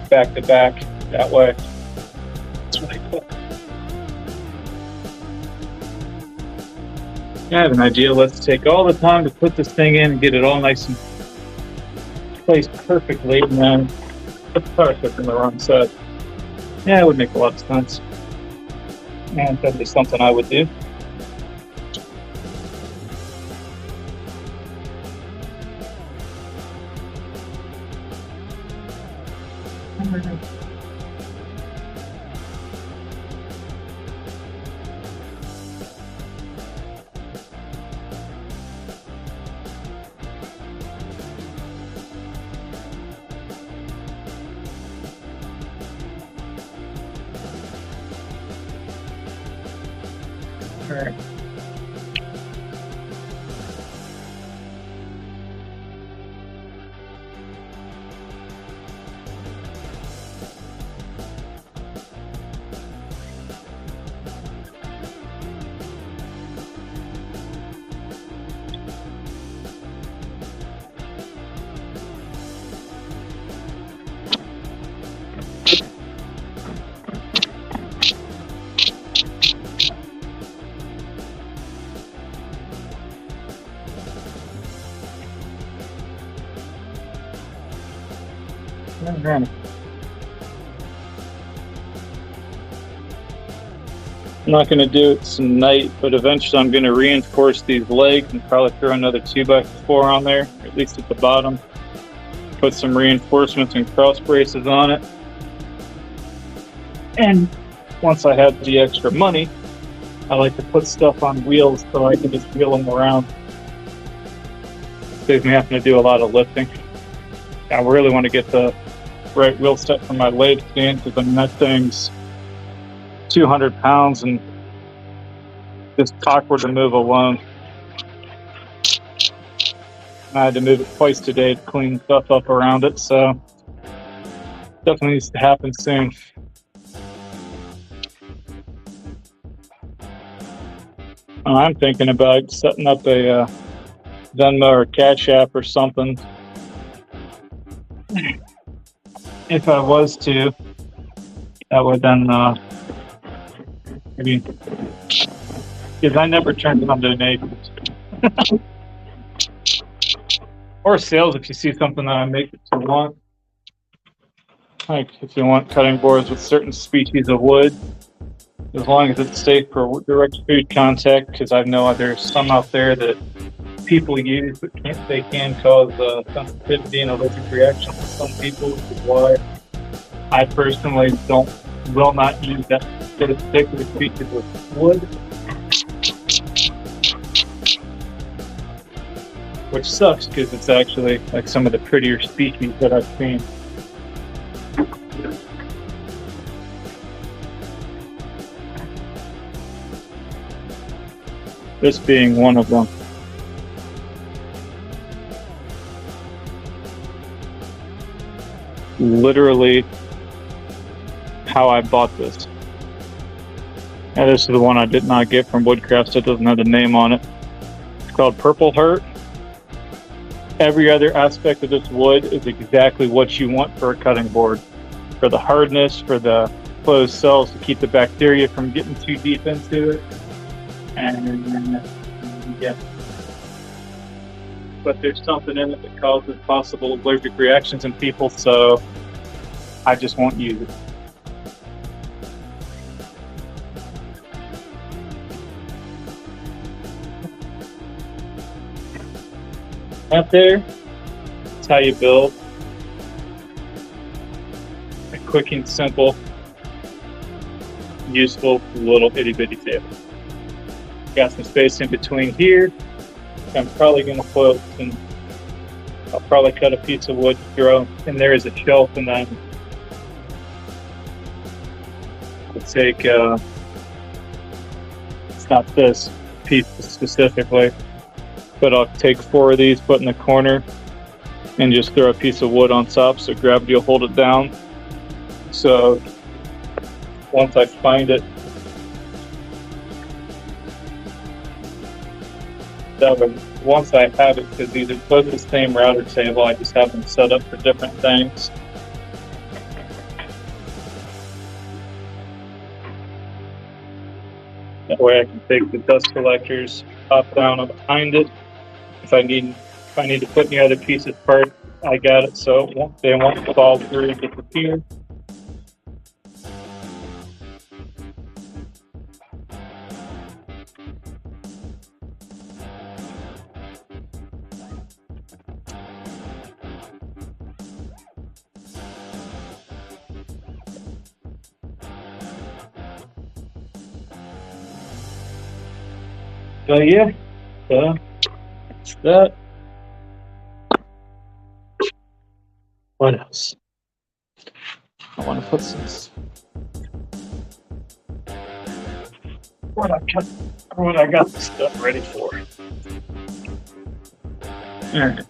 back to back that way. That's really cool. I have an idea. Let's take all the time to put this thing in and get it all nice and placed perfectly, and then put the power clip in the wrong side. Yeah, it would make a lot of sense. And that'd be something I would do. All right. I'm not going to do it tonight, but eventually I'm going to reinforce these legs and probably throw another 2x4 on there, at least at the bottom. Put some reinforcements and cross braces on it. And once I have the extra money, I like to put stuff on wheels so I can just wheel them around. Saves me having to do a lot of lifting. I really want to get the right wheel set for my lathe stand, because I mean, that thing's 200 pounds and just awkward to move alone. I had to move it twice today to clean stuff up around it, so definitely needs to happen soon. I'm thinking about setting up a Venmo or Cash App or something. If I was to, that would then maybe, because I never turn down donations. Or sales if you see something that I make that you want. Like if you want cutting boards with certain species of wood, as long as it's safe for direct food contact, because I know there's some out there that people use, but they can cause sensitivity and allergic reactions to some people, which is why I personally will not use that particular species of wood. Which sucks, because it's actually like some of the prettier species that I've seen. This being one of them. Literally how I bought this. And this is the one I did not get from Woodcraft, so it doesn't have the name on it. It's called Purple Heart. Every other aspect of this wood is exactly what you want for a cutting board. For the hardness, for the closed cells to keep the bacteria from getting too deep into it. And yeah. But there's something in it that causes possible allergic reactions in people, so I just won't use it. Out there, that's how you build a quick and simple, useful little itty bitty table. Got some space in between here. I'm probably going to put, and I'll probably cut a piece of wood to throw, and there is a shelf, and then I'll take, it's not this piece specifically, but I'll take 4 of these, put in the corner, and just throw a piece of wood on top so gravity will hold it down. So once I find it, that way, once I have it, because these are both the same router table, I just have them set up for different things. That way I can take the dust collectors, pop down behind it. If I need to put any other pieces apart, I got it, so they won't fall through and disappear. So yeah, that's that. What else? I want to put some. What I got the stuff ready for. All right.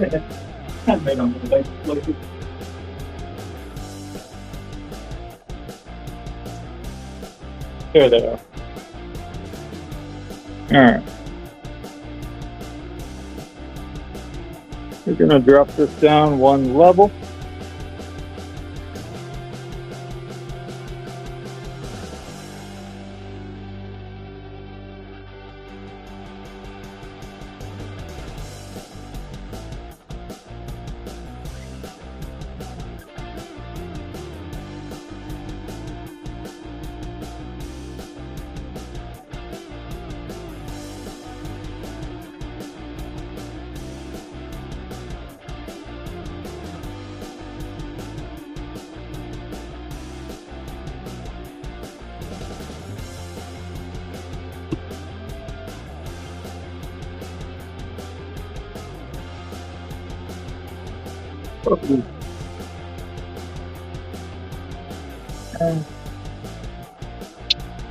I made them like it. There they are. Alright. We're gonna drop this down one level.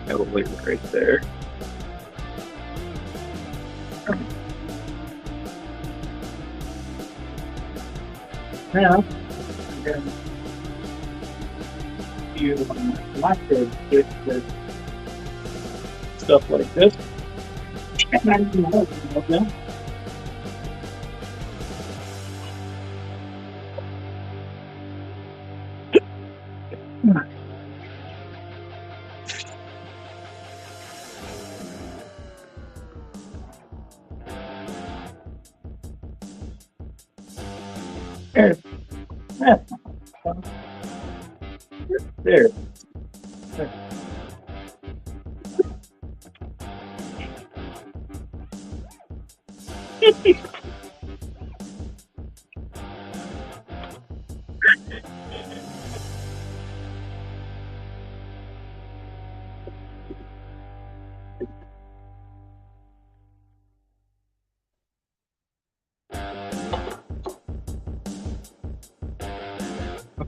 I will leave it right there. Now, I'm going to use my third with stuff like this. There.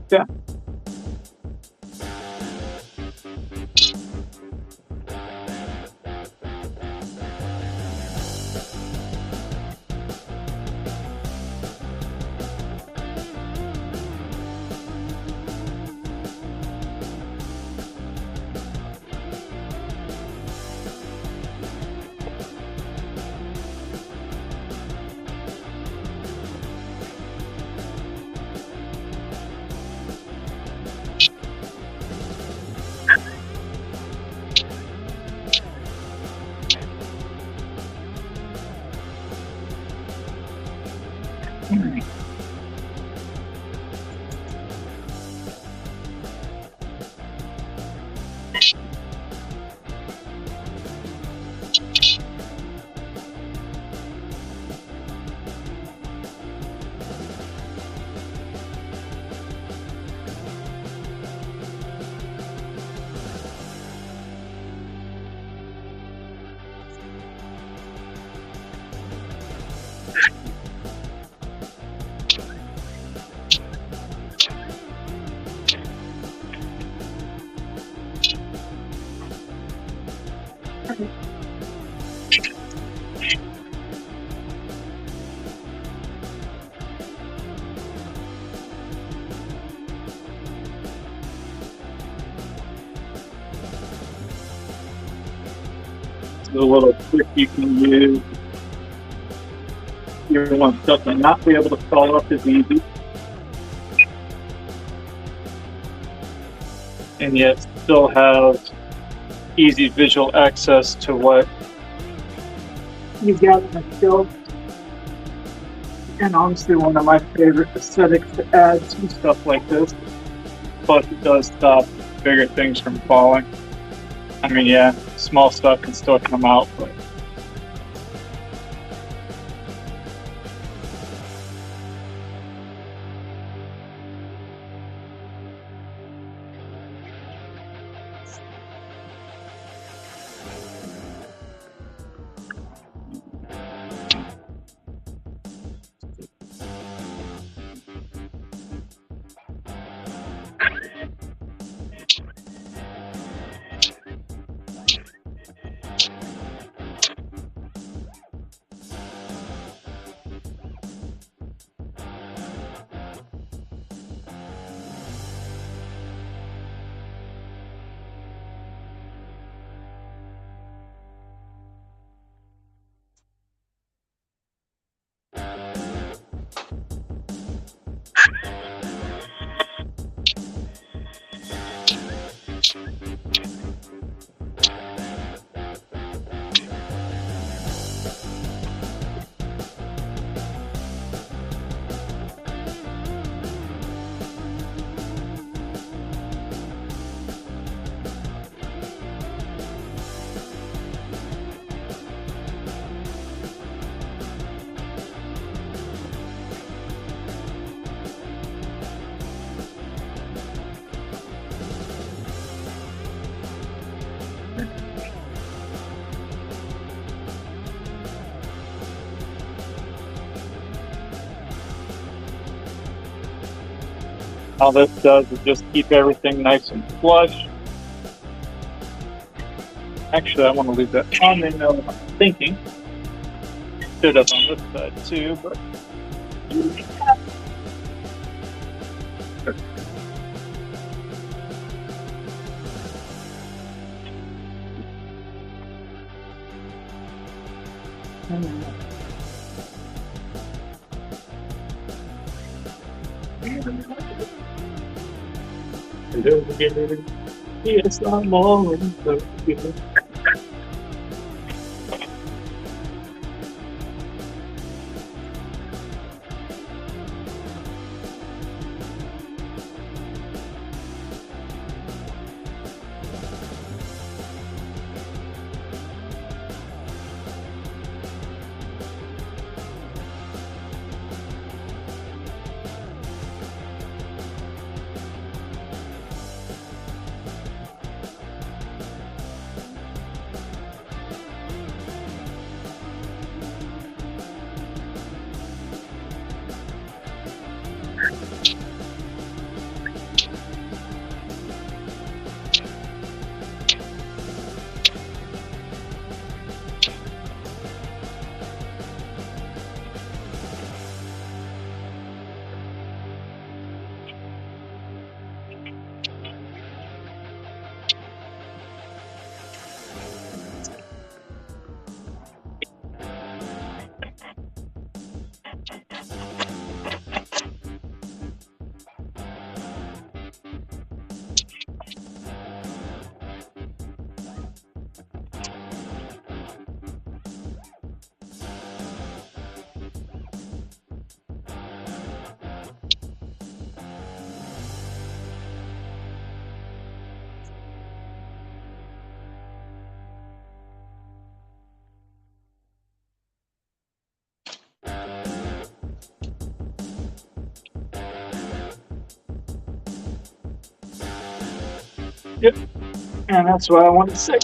Okay. A little trick you can use. You want stuff to not be able to fall off as easy, and yet still have easy visual access to what you've got in the shelf. And honestly, one of my favorite aesthetics to add to stuff like this, but it does stop bigger things from falling. I mean, yeah, small stuff can still come out, but All this does is just keep everything nice and flush. Actually, I want to leave that on. They know what I'm thinking. Stood up on this side too, but yes, I'm all in love with you. Yep, and that's what I wanted to say.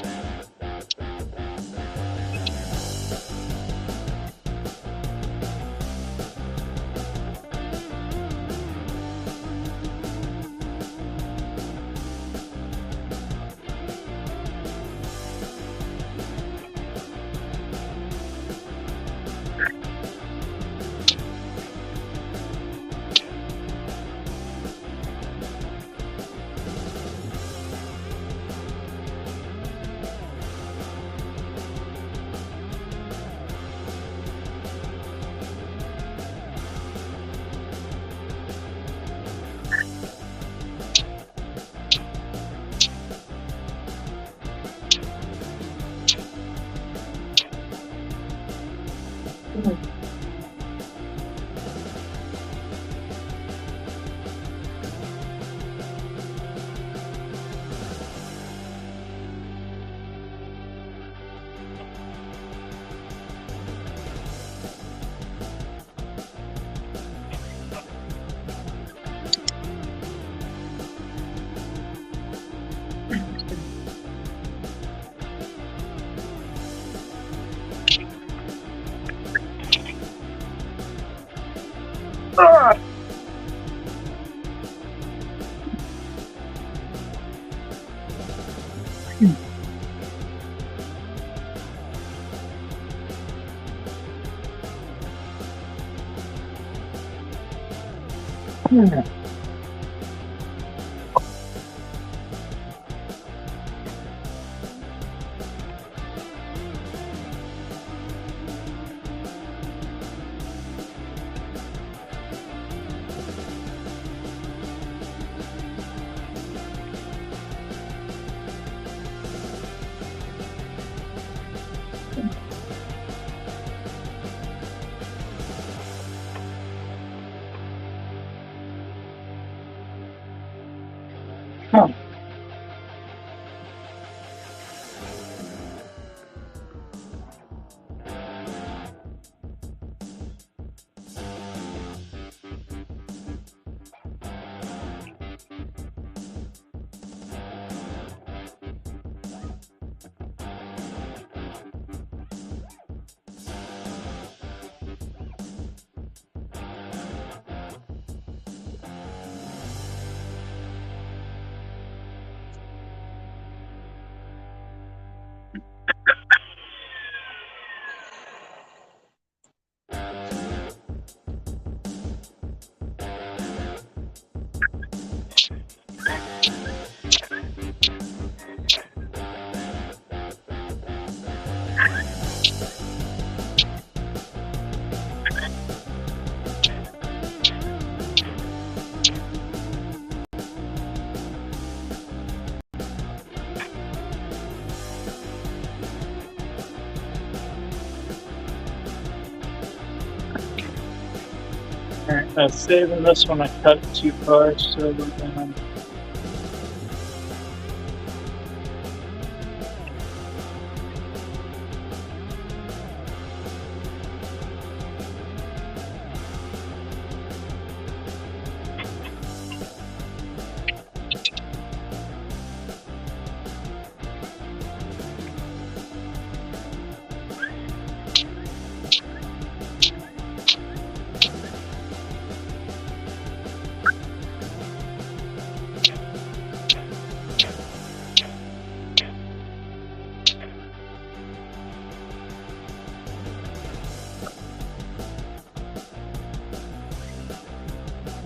Saving this one, I cut it too far, so we're gonna.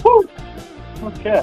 Woo! Okay.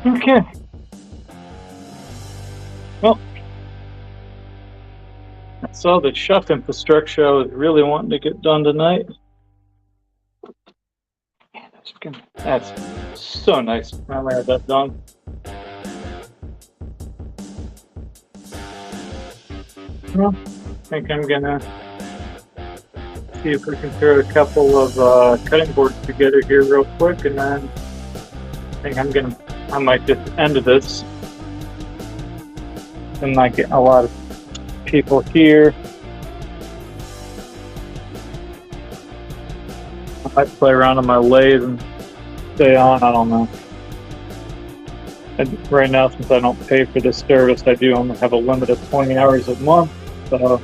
Okay. Well, that's all the shelf infrastructure I was really wanting to get done tonight. That's so nice. Finally had that done. Well, I think I'm gonna see if we can throw a couple of cutting boards together here real quick, and then I think I might just end this. I'm not getting a lot of people here. I might play around on my lathe and stay on, I don't know. And right now, since I don't pay for this service, I do only have a limit of 20 hours a month, so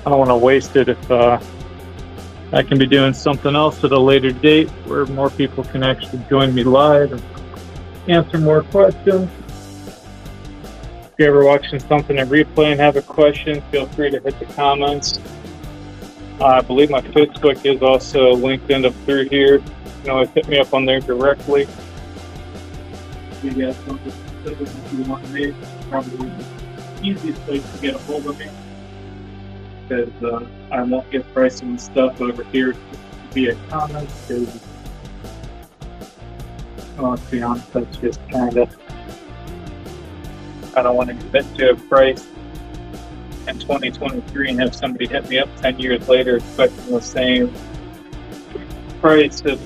I don't want to waste it if I can be doing something else at a later date where more people can actually join me live and answer more questions. If you're ever watching something in replay and have a question, feel free to hit the comments. I believe my Facebook is also linked in up through here. You can always hit me up on there directly. You guys something specific if you want me. Probably the easiest place to get a hold of me, because I won't get pricing and stuff over here via comments. Because, well, to be honest, that's just kind of, I don't want to commit to a price in 2023 and have somebody hit me up 10 years later expecting the same price of,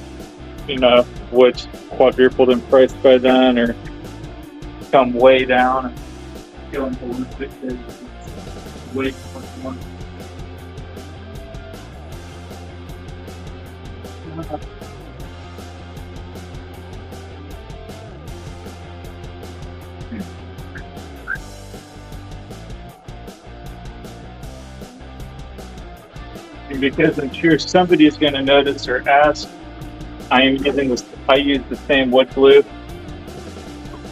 which quadrupled in price by then, or come way down and feeling ballistic because it's way too much money. Because I'm sure somebody is going to notice or ask, I use the same wood glue.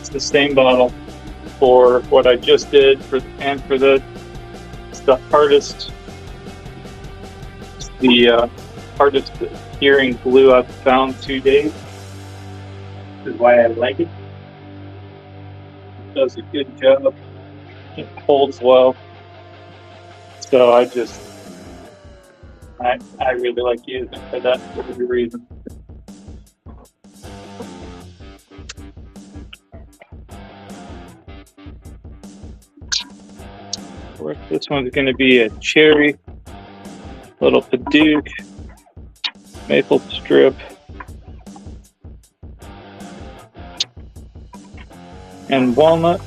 It's the same bottle for what I just did for the. It's the hardest curing glue I've found to date. This is why I like it. It does a good job. It holds well. So I really like using it for that reason. This one's going to be a cherry, little Padauk, maple strip, and walnut.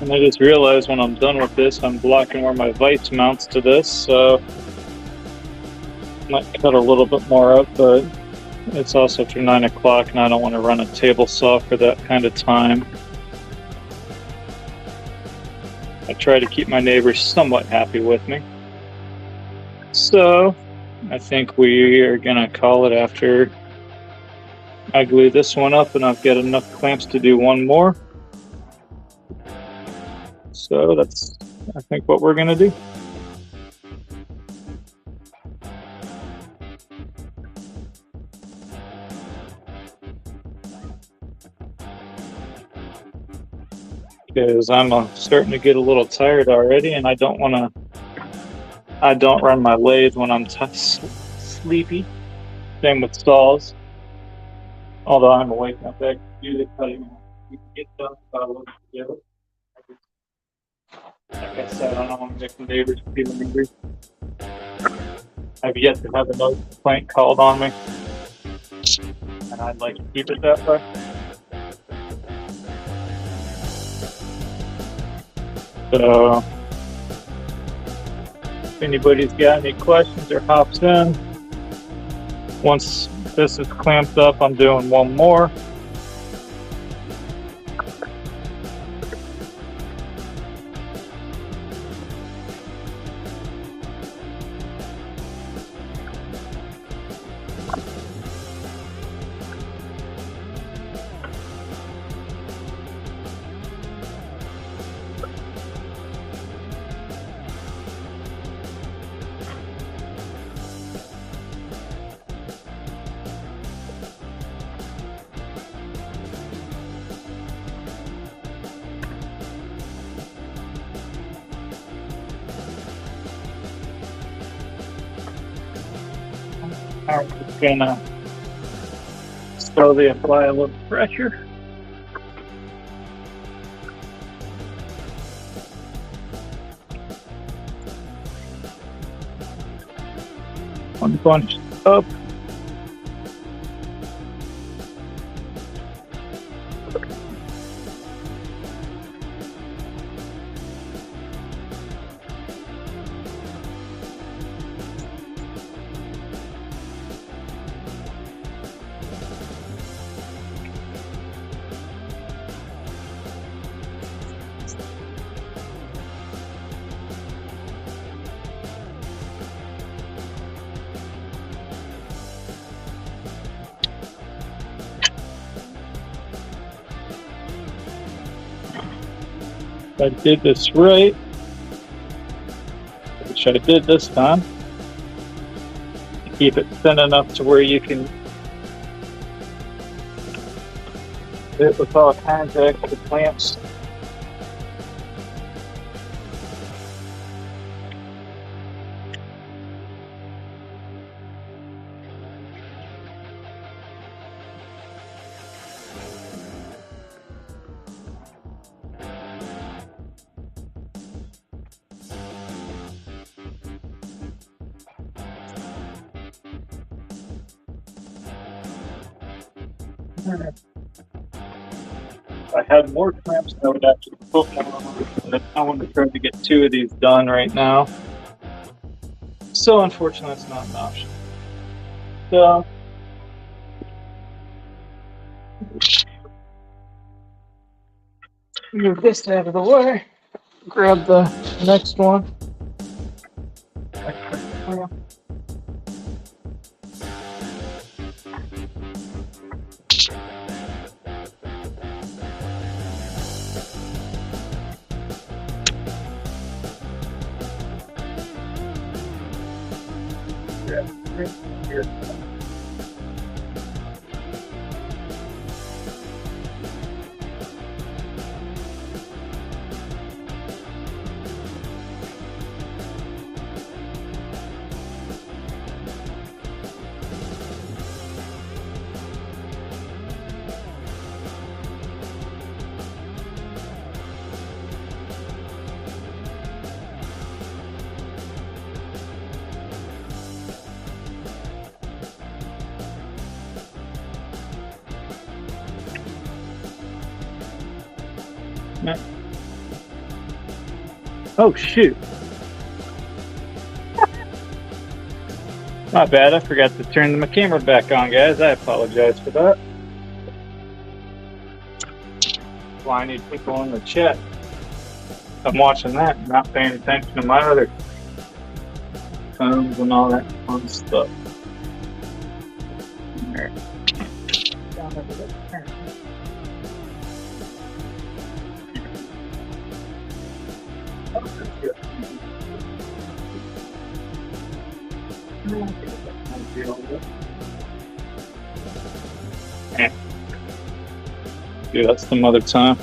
And I just realized when I'm done with this, I'm blocking where my vise mounts to this, so I might cut a little bit more up, but it's also after 9 o'clock and I don't want to run a table saw for that kind of time. I try to keep my neighbors somewhat happy with me. So I think we are going to call it after I glue this one up and I've got enough clamps to do one more. So that's, I think, what we're going to do. Because I'm starting to get a little tired already, and I don't run my lathe when I'm sleepy. Same with saws. Although I'm awake enough to do the cutting, you can get done without looking together. Like I said, I don't want to make the neighbors feel angry. I've yet to have a no complaint called on me, and I'd like to keep it that way. So, if anybody's got any questions or hops in, once this is clamped up, I'm doing one more. I'm just gonna slowly apply a little pressure. One bunch up. If I did this right, which I did this time, keep it thin enough to where you can fit with all kinds of extra clamps. If I had more clamps, I would actually put more on, but I want to try to get 2 of these done right now. So unfortunately, it's not an option. So move this out of the way. Grab the next one. Here. Oh shoot. My bad, I forgot to turn my camera back on, guys. I apologize for that. That's why I need people in the chat. I'm watching that and not paying attention to my other phones and all that fun stuff. There. Dude, that's some other time.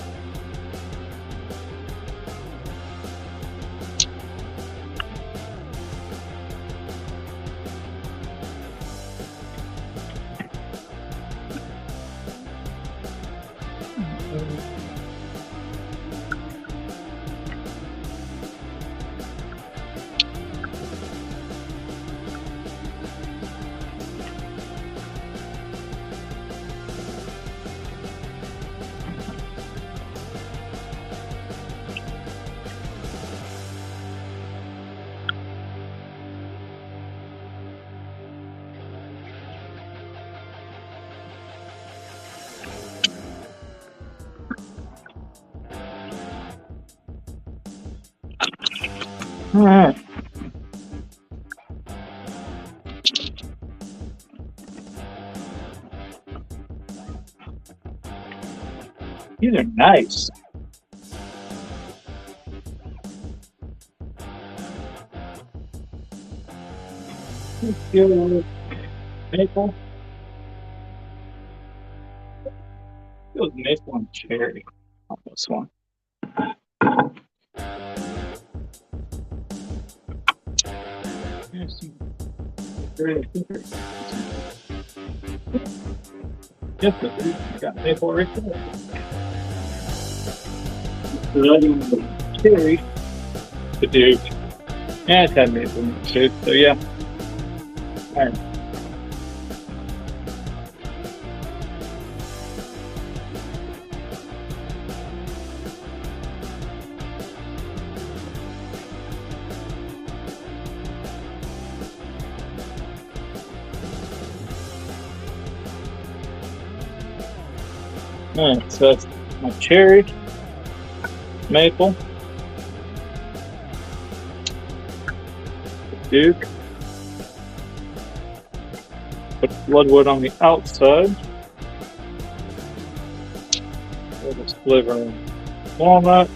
All right. These are nice. Maple. Feels maple and cherry on this one. Yep, got maple right there. Cherry. The Duke. Yeah, it's had maple in it too, so yeah. Alright. Alright, so that's my cherry, maple, Duke, put bloodwood on the outside, a little sliver of walnut,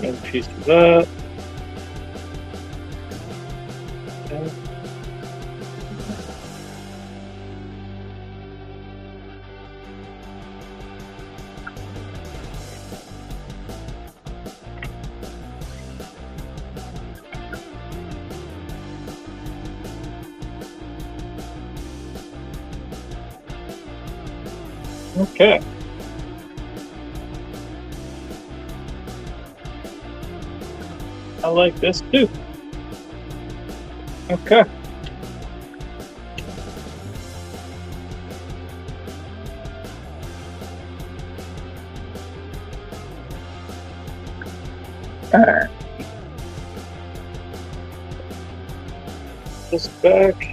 Another piece of that. Okay. I like this too. Okay. All right. This back.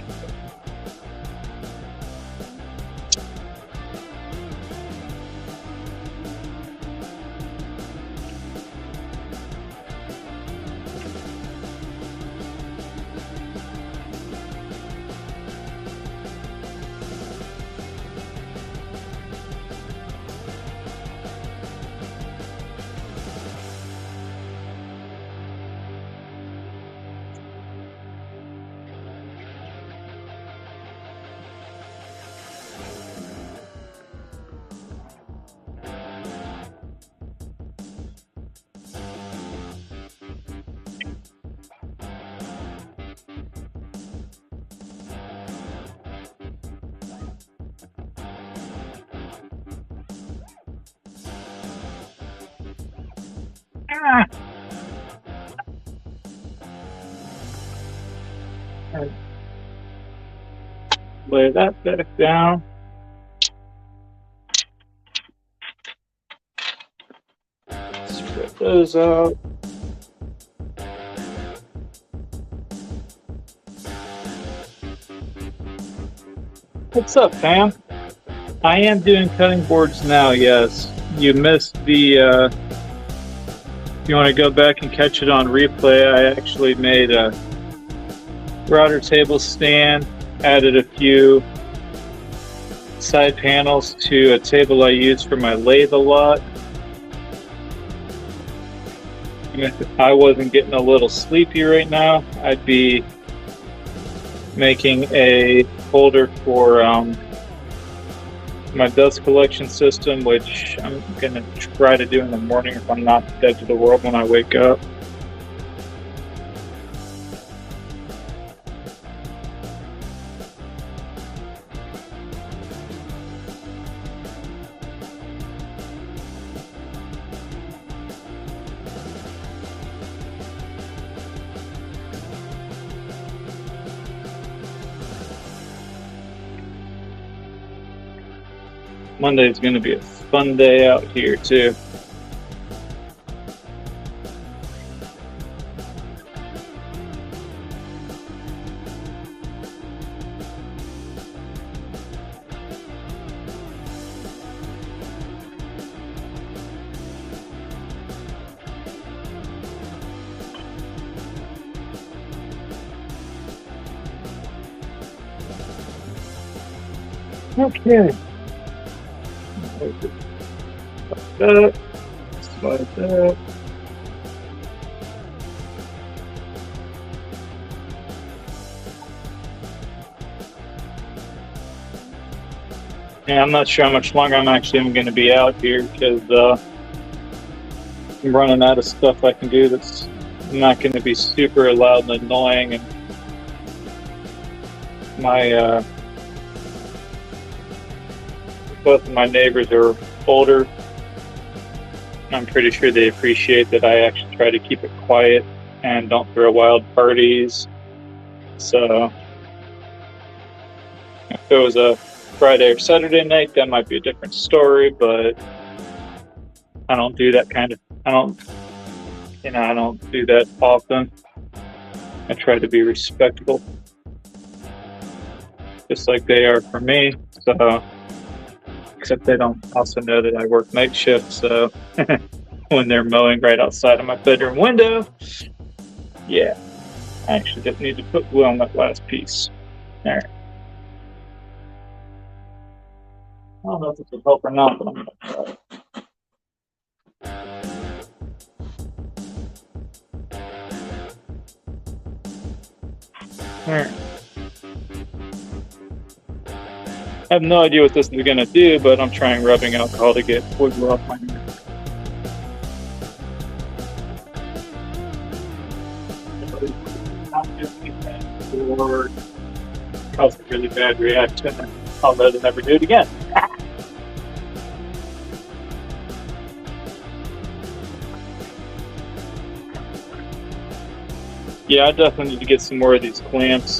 Ah. Right. Lay that back down. Spread those out. What's up, fam? I am doing cutting boards now, yes. You missed the, if you want to go back and catch it on replay, I actually made a router table stand, added a few side panels to a table I use for my lathe a lot. And if I wasn't getting a little sleepy right now, I'd be making a holder for my dust collection system, which I'm going to try to do in the morning if I'm not dead to the world when I wake up. Monday is going to be a fun day out here too. Okay. That, slide that. Yeah, I'm not sure how much longer I'm actually going to be out here because I'm running out of stuff I can do that's not going to be super loud and annoying, and my both of my neighbors are older. I'm pretty sure they appreciate that I actually try to keep it quiet and don't throw wild parties. So if it was a Friday or Saturday night, that might be a different story, but I don't do that kind of, I don't do that often. I try to be respectful, just like they are for me. So, except they don't also know that I work night shift, so when they're mowing right outside of my bedroom window, yeah, I actually just need to put glue on that last piece. All right. I don't know if this will help or not, but I'm gonna try. Alright. I have no idea what this is gonna do, but I'm trying rubbing alcohol to get oil off my hand. Or cause a really bad reaction. I'll let it never do it again. Yeah, I definitely need to get some more of these clamps.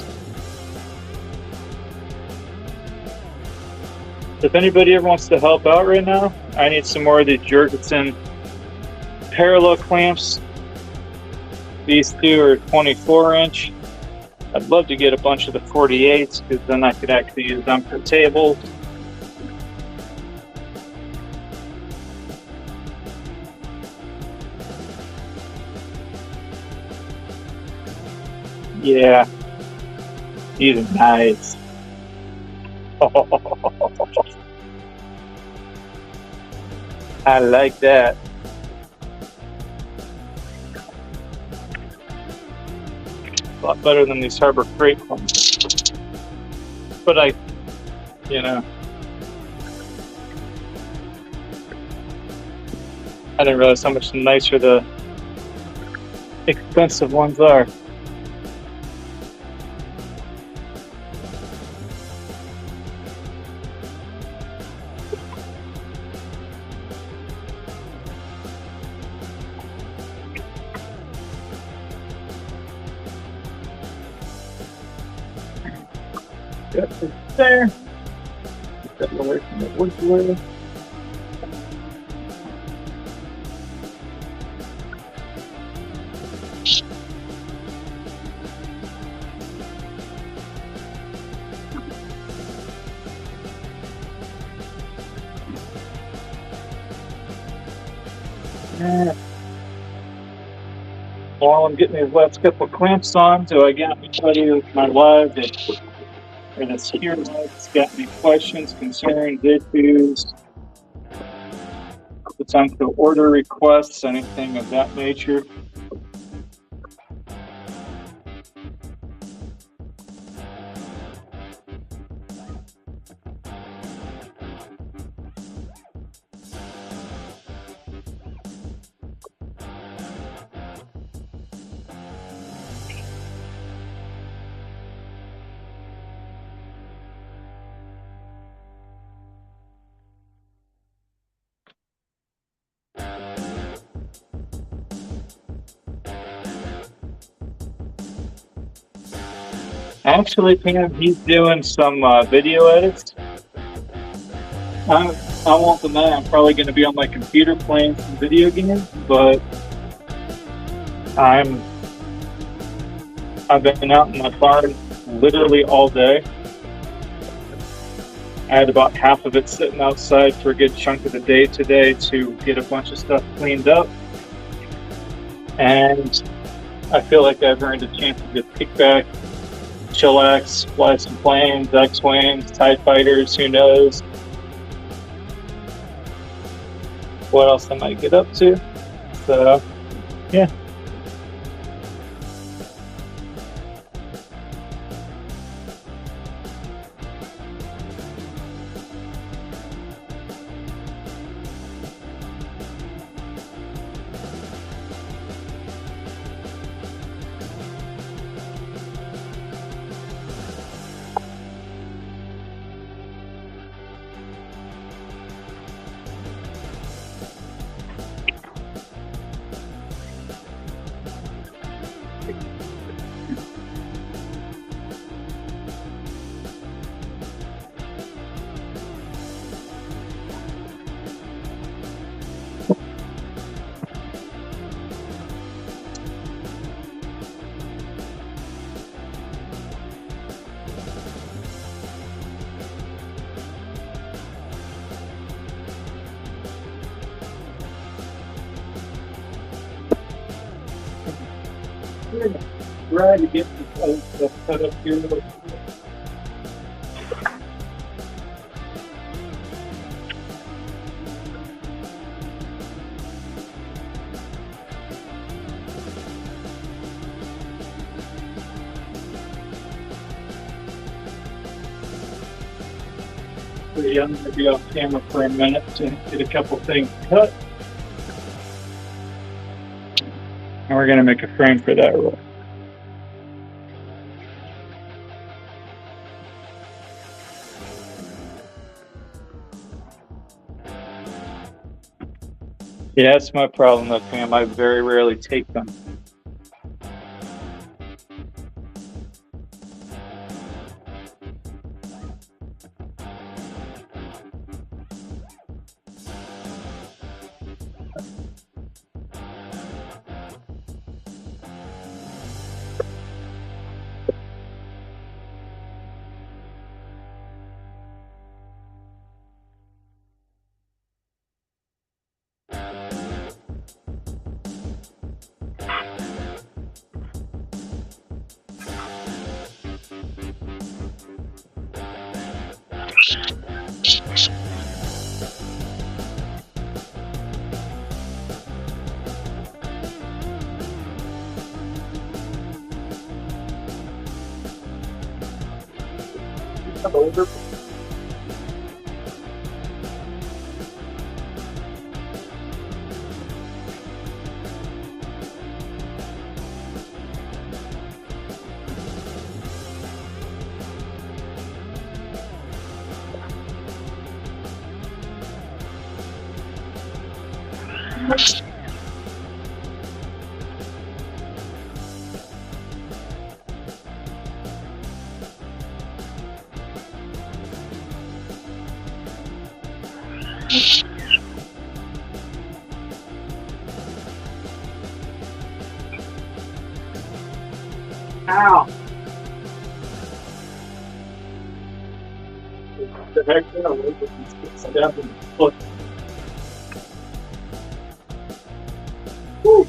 If anybody ever wants to help out right now, I need some more of these Jurgensen parallel clamps. These two are 24-inch. I'd love to get a bunch of the 48s because then I could actually use them for tables. Yeah, these are nice. I like that. A lot better than these Harbor Freight ones. But I didn't realize how much nicer the expensive ones are. Got this there. Get that away from the wood glue. While I'm getting these last couple of clamps on, so I got anybody with my live that's here that's got any questions, concerns, issues, potential order requests, anything of that nature. Actually, Pam, he's doing some video edits. I won't deny I'm probably going to be on my computer playing some video games, but I've been out in my farm literally all day. I had about half of it sitting outside for a good chunk of the day today to get a bunch of stuff cleaned up. And I feel like I've earned a chance to just kick back, chillax, fly some planes, X-Wings, TIE Fighters, who knows what else I might get up to. So, yeah. Try to get the stuff set up here. actually, I'm going to be off camera for a minute to get a couple things cut. And we're going to make a frame for that roll. Yeah, that's my problem though, Pam. I very rarely take them. Over. Ow! The heck, stabbed in the foot. Woo!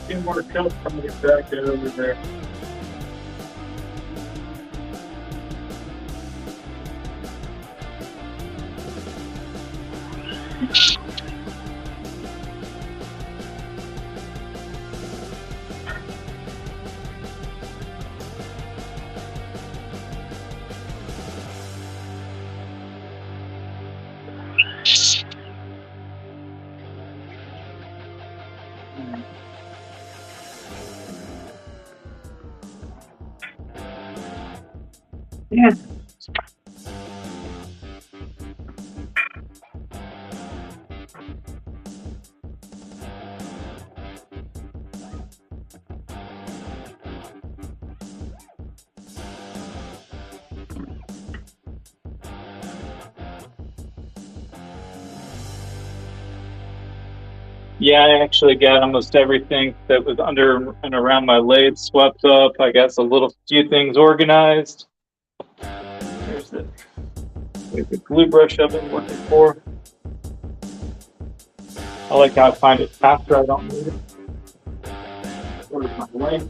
Few more cuts from the back over there. Yeah. Yeah, I actually got almost everything that was under and around my lathe swept up. I got a little few things organized. There's the glue brush I've been looking for. I like how I find it after I don't need it. Where's my lathe?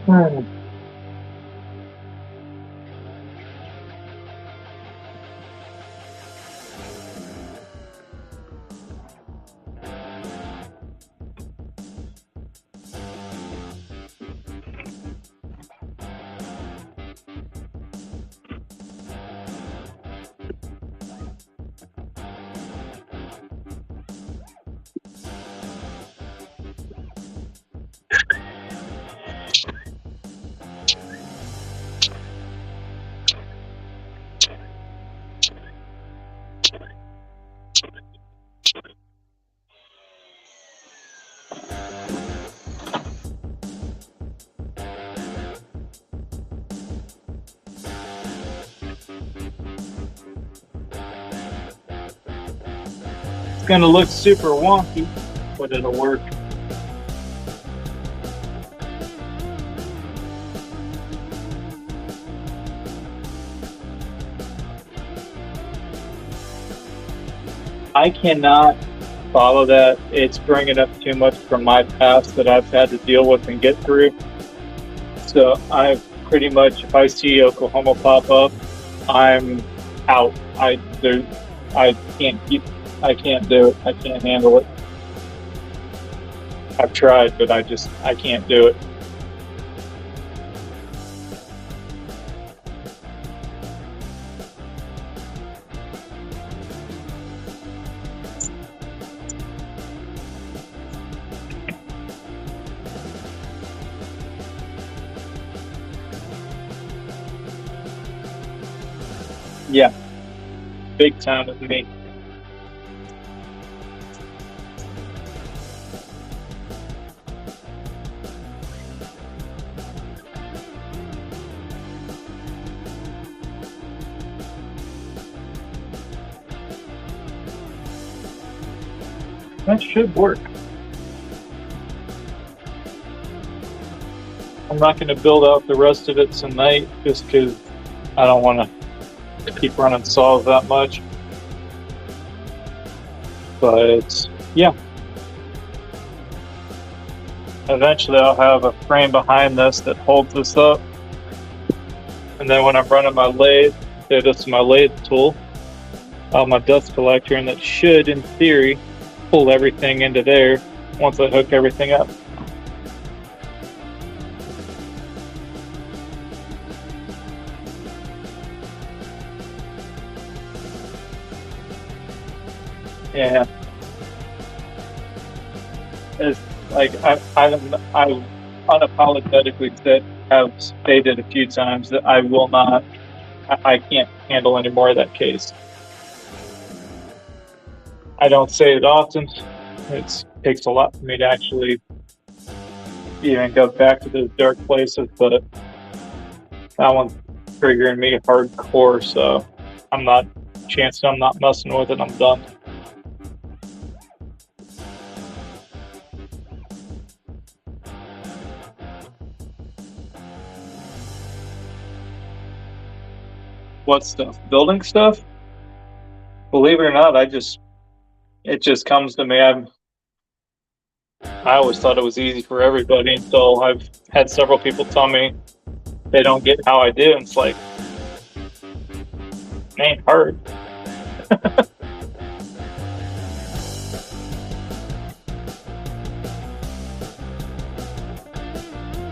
Hmm. It's gonna look super wonky, but it'll work. I cannot follow that. It's bringing up too much from my past that I've had to deal with and get through. So I pretty much, if I see Oklahoma pop up, I'm out. I can't do it. I can't handle it. I've tried, but I can't do it. Yeah, big time with me. That should work. I'm not going to build out the rest of it tonight just because I don't want to keep running saws that much. But yeah, eventually I'll have a frame behind this that holds this up. And then when I'm running my lathe, this is my lathe tool, my dust collector, and that should, in theory, pull everything into there once I hook everything up. Yeah. It's like I unapologetically have stated a few times that I will not, I can't handle any more of that case. I don't say it often. It takes a lot for me to actually even go back to those dark places, but that one's triggering me hardcore, so I'm not messing with it. I'm done. What stuff? Building stuff? Believe it or not, it just comes to me. I always thought it was easy for everybody until I've had several people tell me they don't get how I do. And it's like, it ain't hard.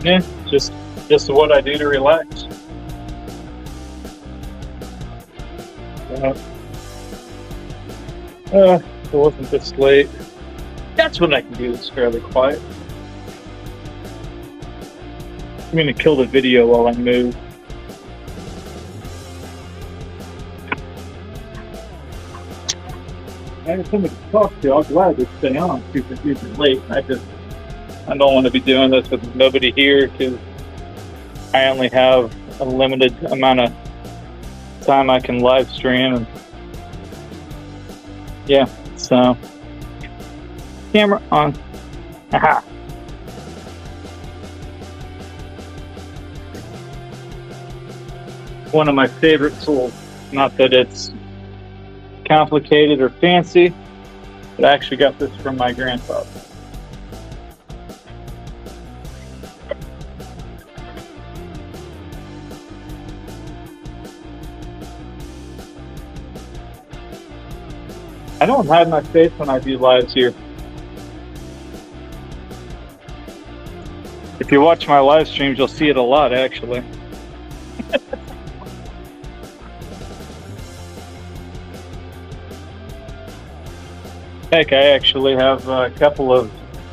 Yeah, just what I do to relax. It wasn't this late. That's when I can do this fairly quiet. I'm gonna kill the video while I move. I have somebody to talk to. I'll gladly stay on super late. I don't want to be doing this with nobody here because I only have a limited amount of time I can live stream, and yeah, so camera on. Aha. One of my favorite tools. Not that it's complicated or fancy, but I actually got this from my grandfather. I don't hide my face when I do lives here. If you watch my live streams, you'll see it a lot, actually. Heck, I actually have a couple of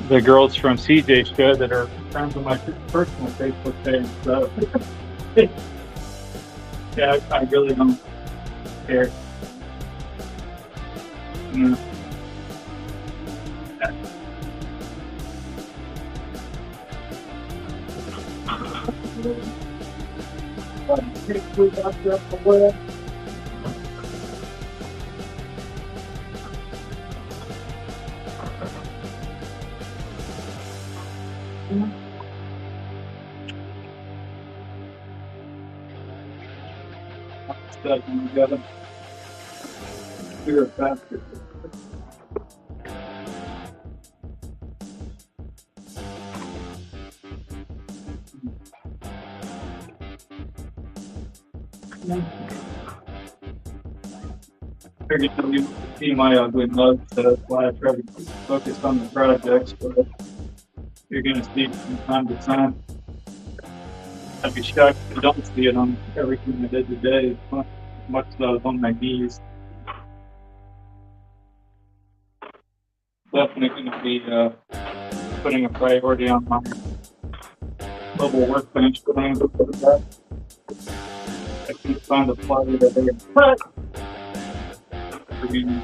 the girls from CJ's show that are friends on my personal Facebook page. So, yeah, I really don't care. Mm. Together. You're a bastard. Figured you see my ugly mug, so that's why I try to focus on the projects, but you're going to see it from time to time. I'd be shocked if you don't see it on everything I did today, as much as I was on my knees. Definitely going to be putting a priority on my mobile workbench, but I'm going to put it back. I can't find the flyer that they had cut. For being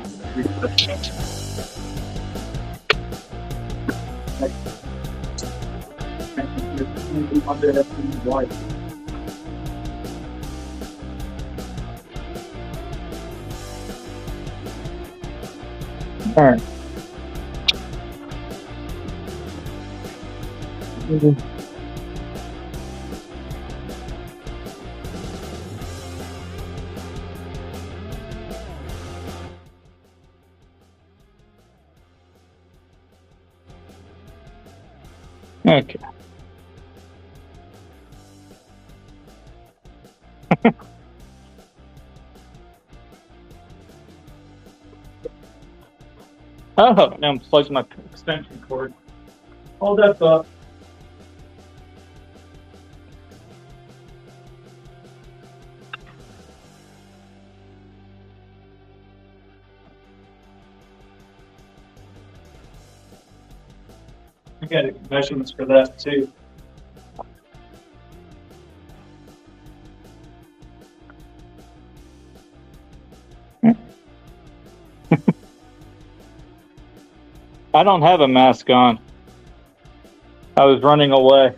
all right. Okay. Oh, now I'm plugging my extension cord. Hold that up. I got measurements for that too. I don't have a mask on. I was running away.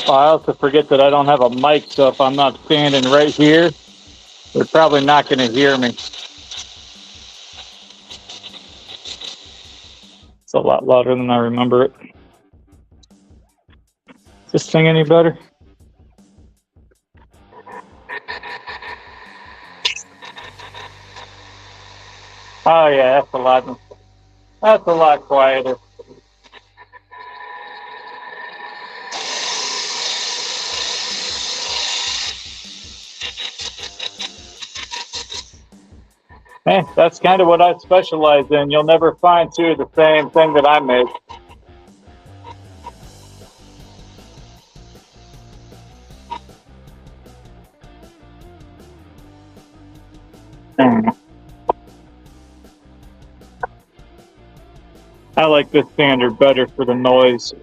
I also forget that I don't have a mic, so if I'm not standing right here, they're probably not going to hear me. It's a lot louder than I remember it. Is this thing any better? Oh yeah, that's a lot quieter. Hey, that's kind of what I specialize in. You'll never find two of the same thing that I make. I like this standard better for the noise.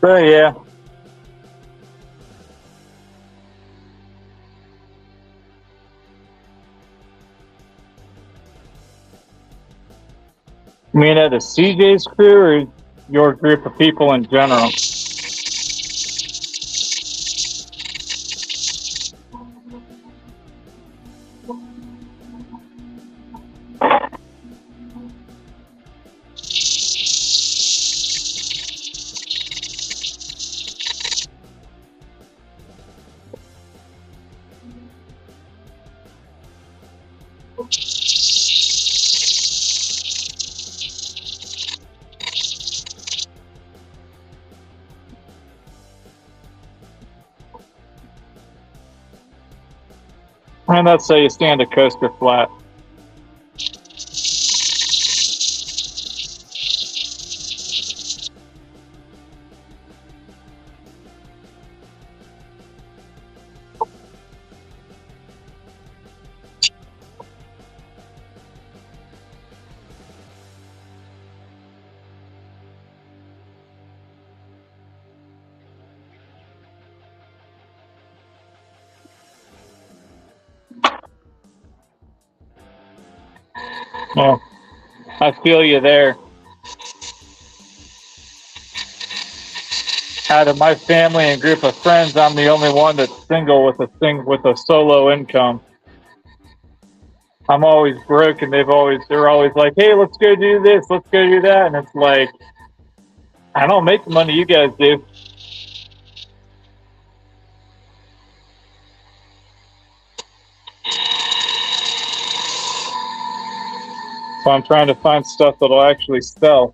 But yeah. You mean at a CJ's crew or your group of people in general? And let's say you stand a coaster flat. Well, I feel you there. Out of my family and group of friends, I'm the only one that's single with a solo income. I'm always broke, and they're always like, "Hey, let's go do this, let's go do that," and it's like, I don't make the money you guys do. So I'm trying to find stuff that'll actually sell.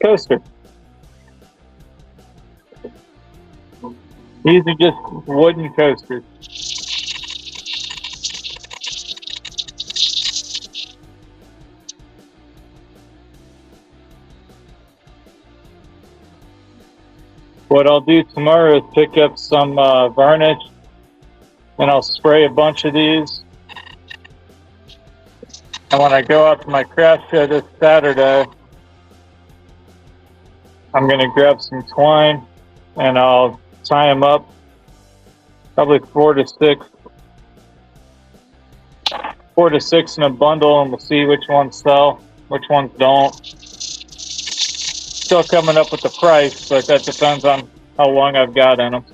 Coaster. These are just wooden coasters. What I'll do tomorrow is pick up some varnish, and I'll spray a bunch of these. And when I go out to my craft show this Saturday, I'm going to grab some twine, and I'll tie them up, probably 4 to 6 in a bundle, and we'll see which ones sell, which ones don't. Still coming up with the price, but that depends on how long I've got in them.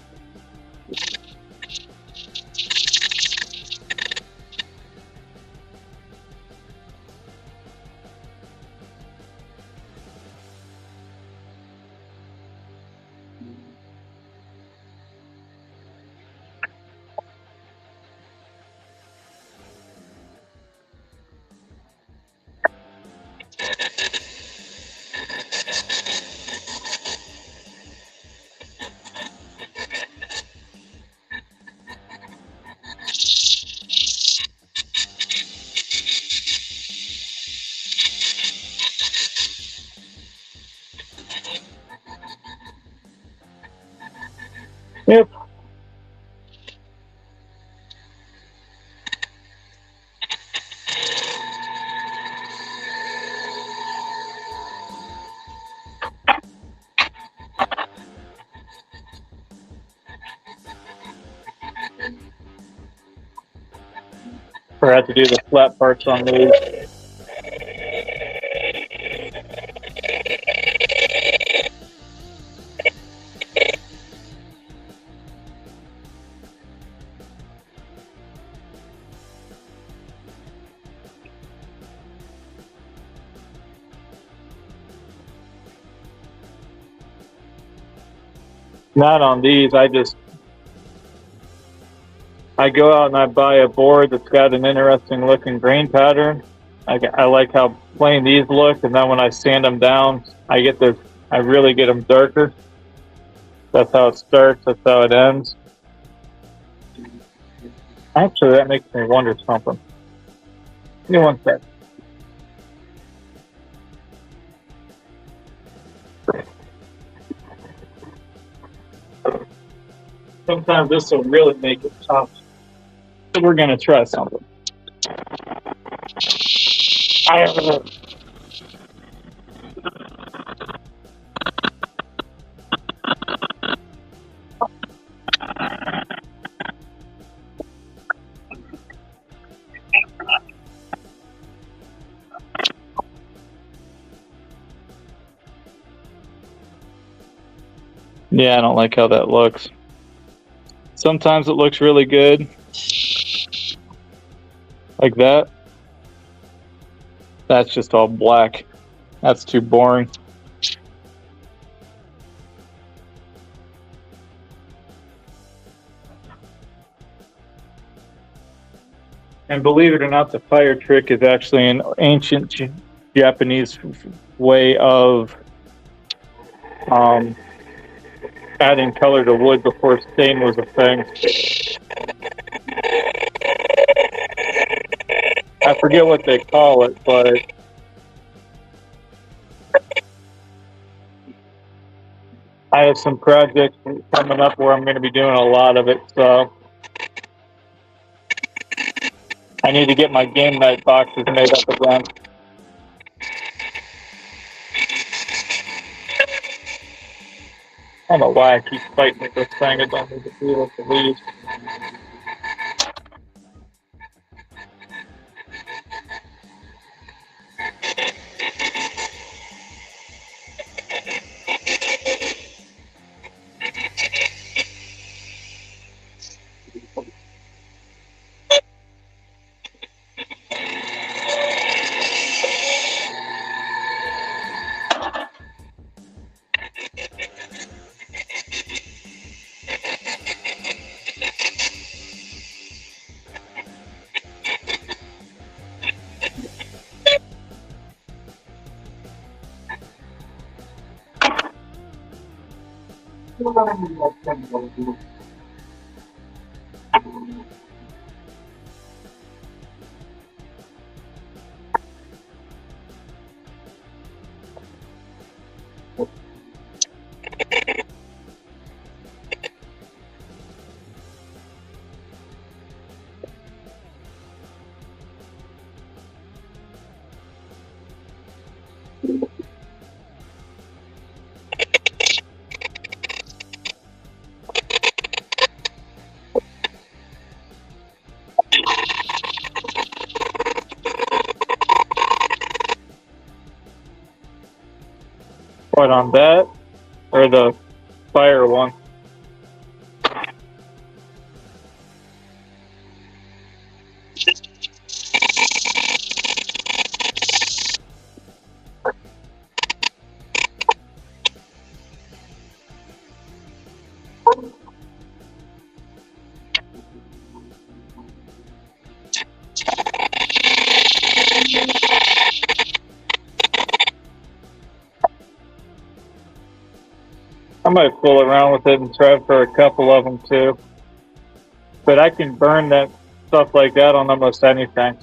Yep. Or had to do the flat parts on these. Not on these. I go out and I buy a board that's got an interesting looking grain pattern. I like how plain these look, and then when I sand them down, I really get them darker. That's how it starts. That's how it ends. Actually, that makes me wonder something. Give me one sec. Sometimes this will really make it tough. So we're gonna try something. I don't know. Yeah, I don't like how that looks. Sometimes it looks really good. Like that. That's just all black. That's too boring. And believe it or not, the fire trick is actually an ancient Japanese way of adding color to wood before stain was a thing. I forget what they call it, but I have some projects coming up where I'm going to be doing a lot of it, so I need to get my game night boxes made up again. I don't know why I keep fighting with this thing. I don't need to do it to leave. What, on that or the fire one? I might fool around with it and try for a couple of them too. But I can burn that stuff like that on almost anything.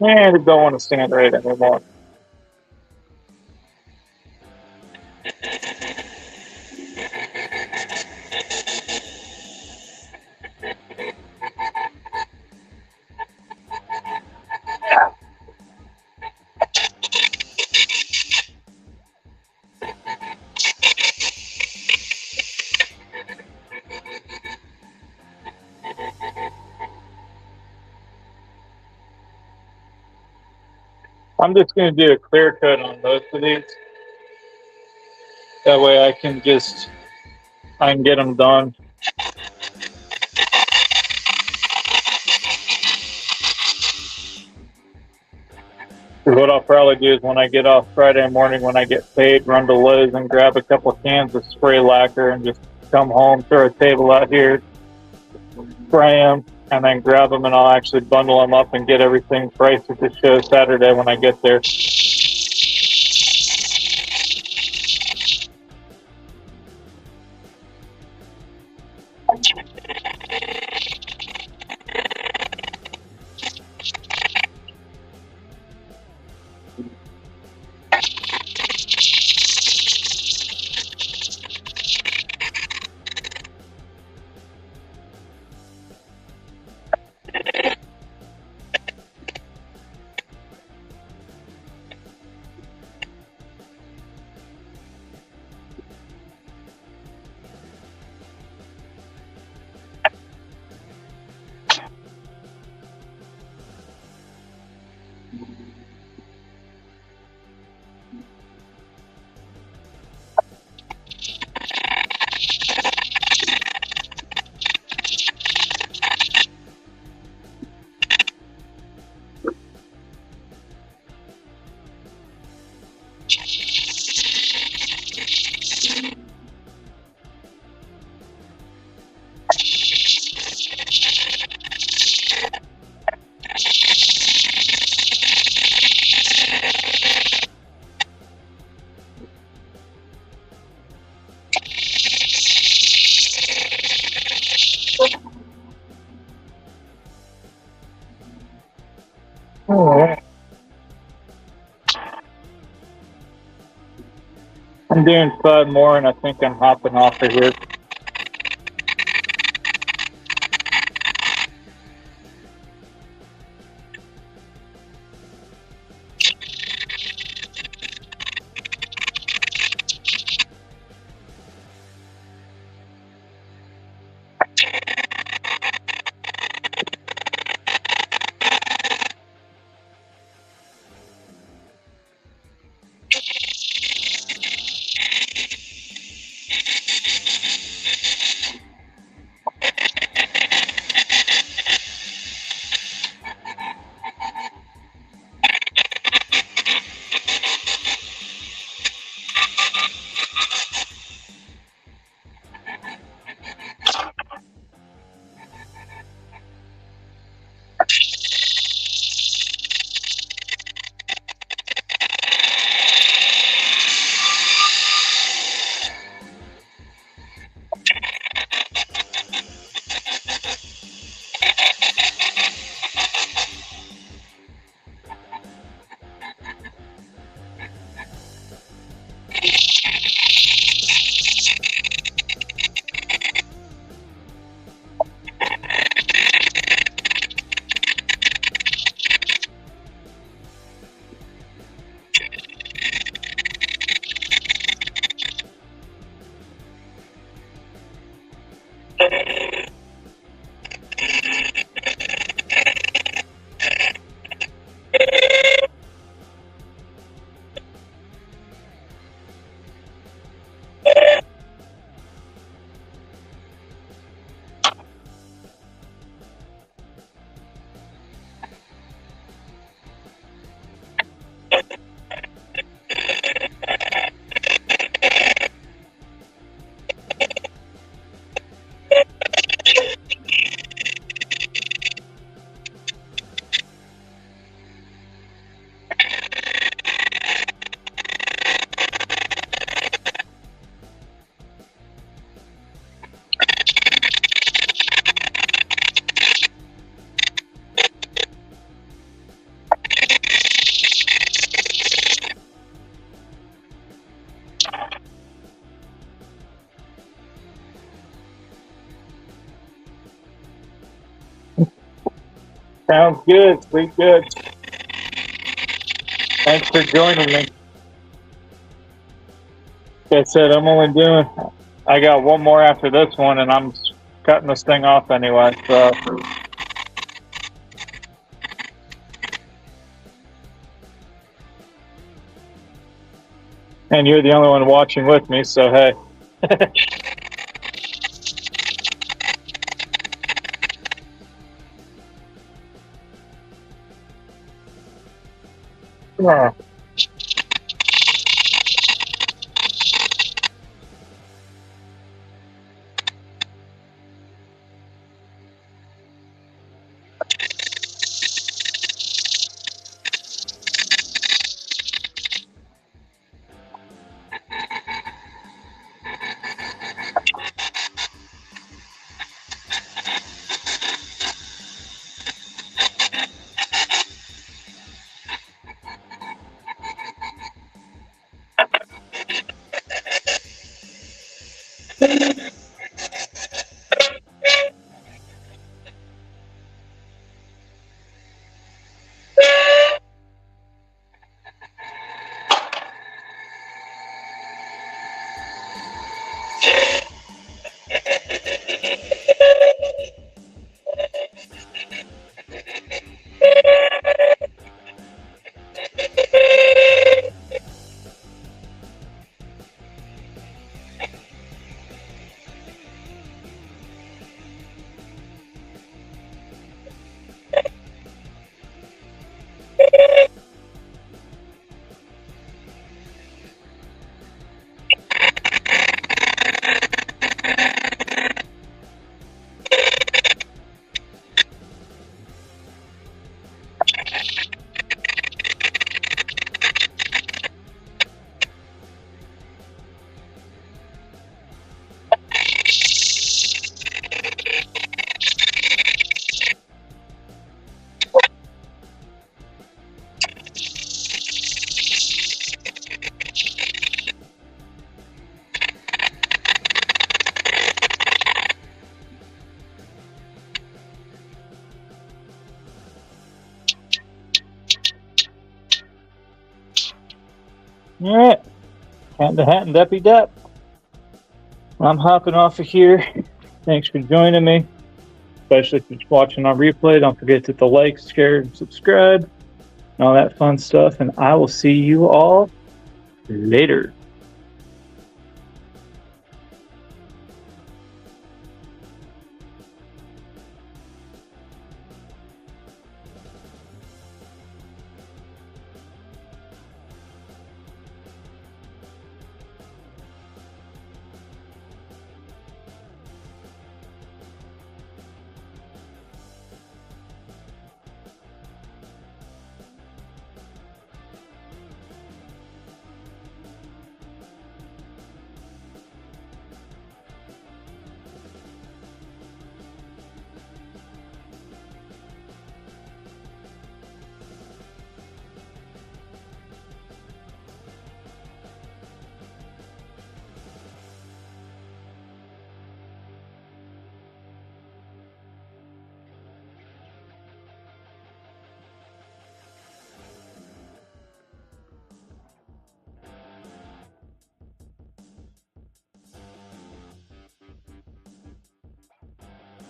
And it don't want to stand right anymore. I'm just going to do a clear coat on most of these. That way I can get them done. What I'll probably do is when I get off Friday morning, when I get paid, run to Lowe's and grab a couple of cans of spray lacquer and just come home, throw a table out here, spray them, and then grab them, and I'll actually bundle them up and get everything priced at the show Saturday when I get there. All right. I'm doing 5 more, and I think I'm hopping off of here. Sounds good. Sleep good. Thanks for joining me. Like I said, I got one more after this one, and I'm cutting this thing off anyway. So, and you're the only one watching with me, so hey. Yeah. All right. Hat in the hat and Deppy Depp. I'm hopping off of here. Thanks for joining me, especially if you're watching on replay. Don't forget to hit the like, share, and subscribe, and all that fun stuff. And I will see you all later.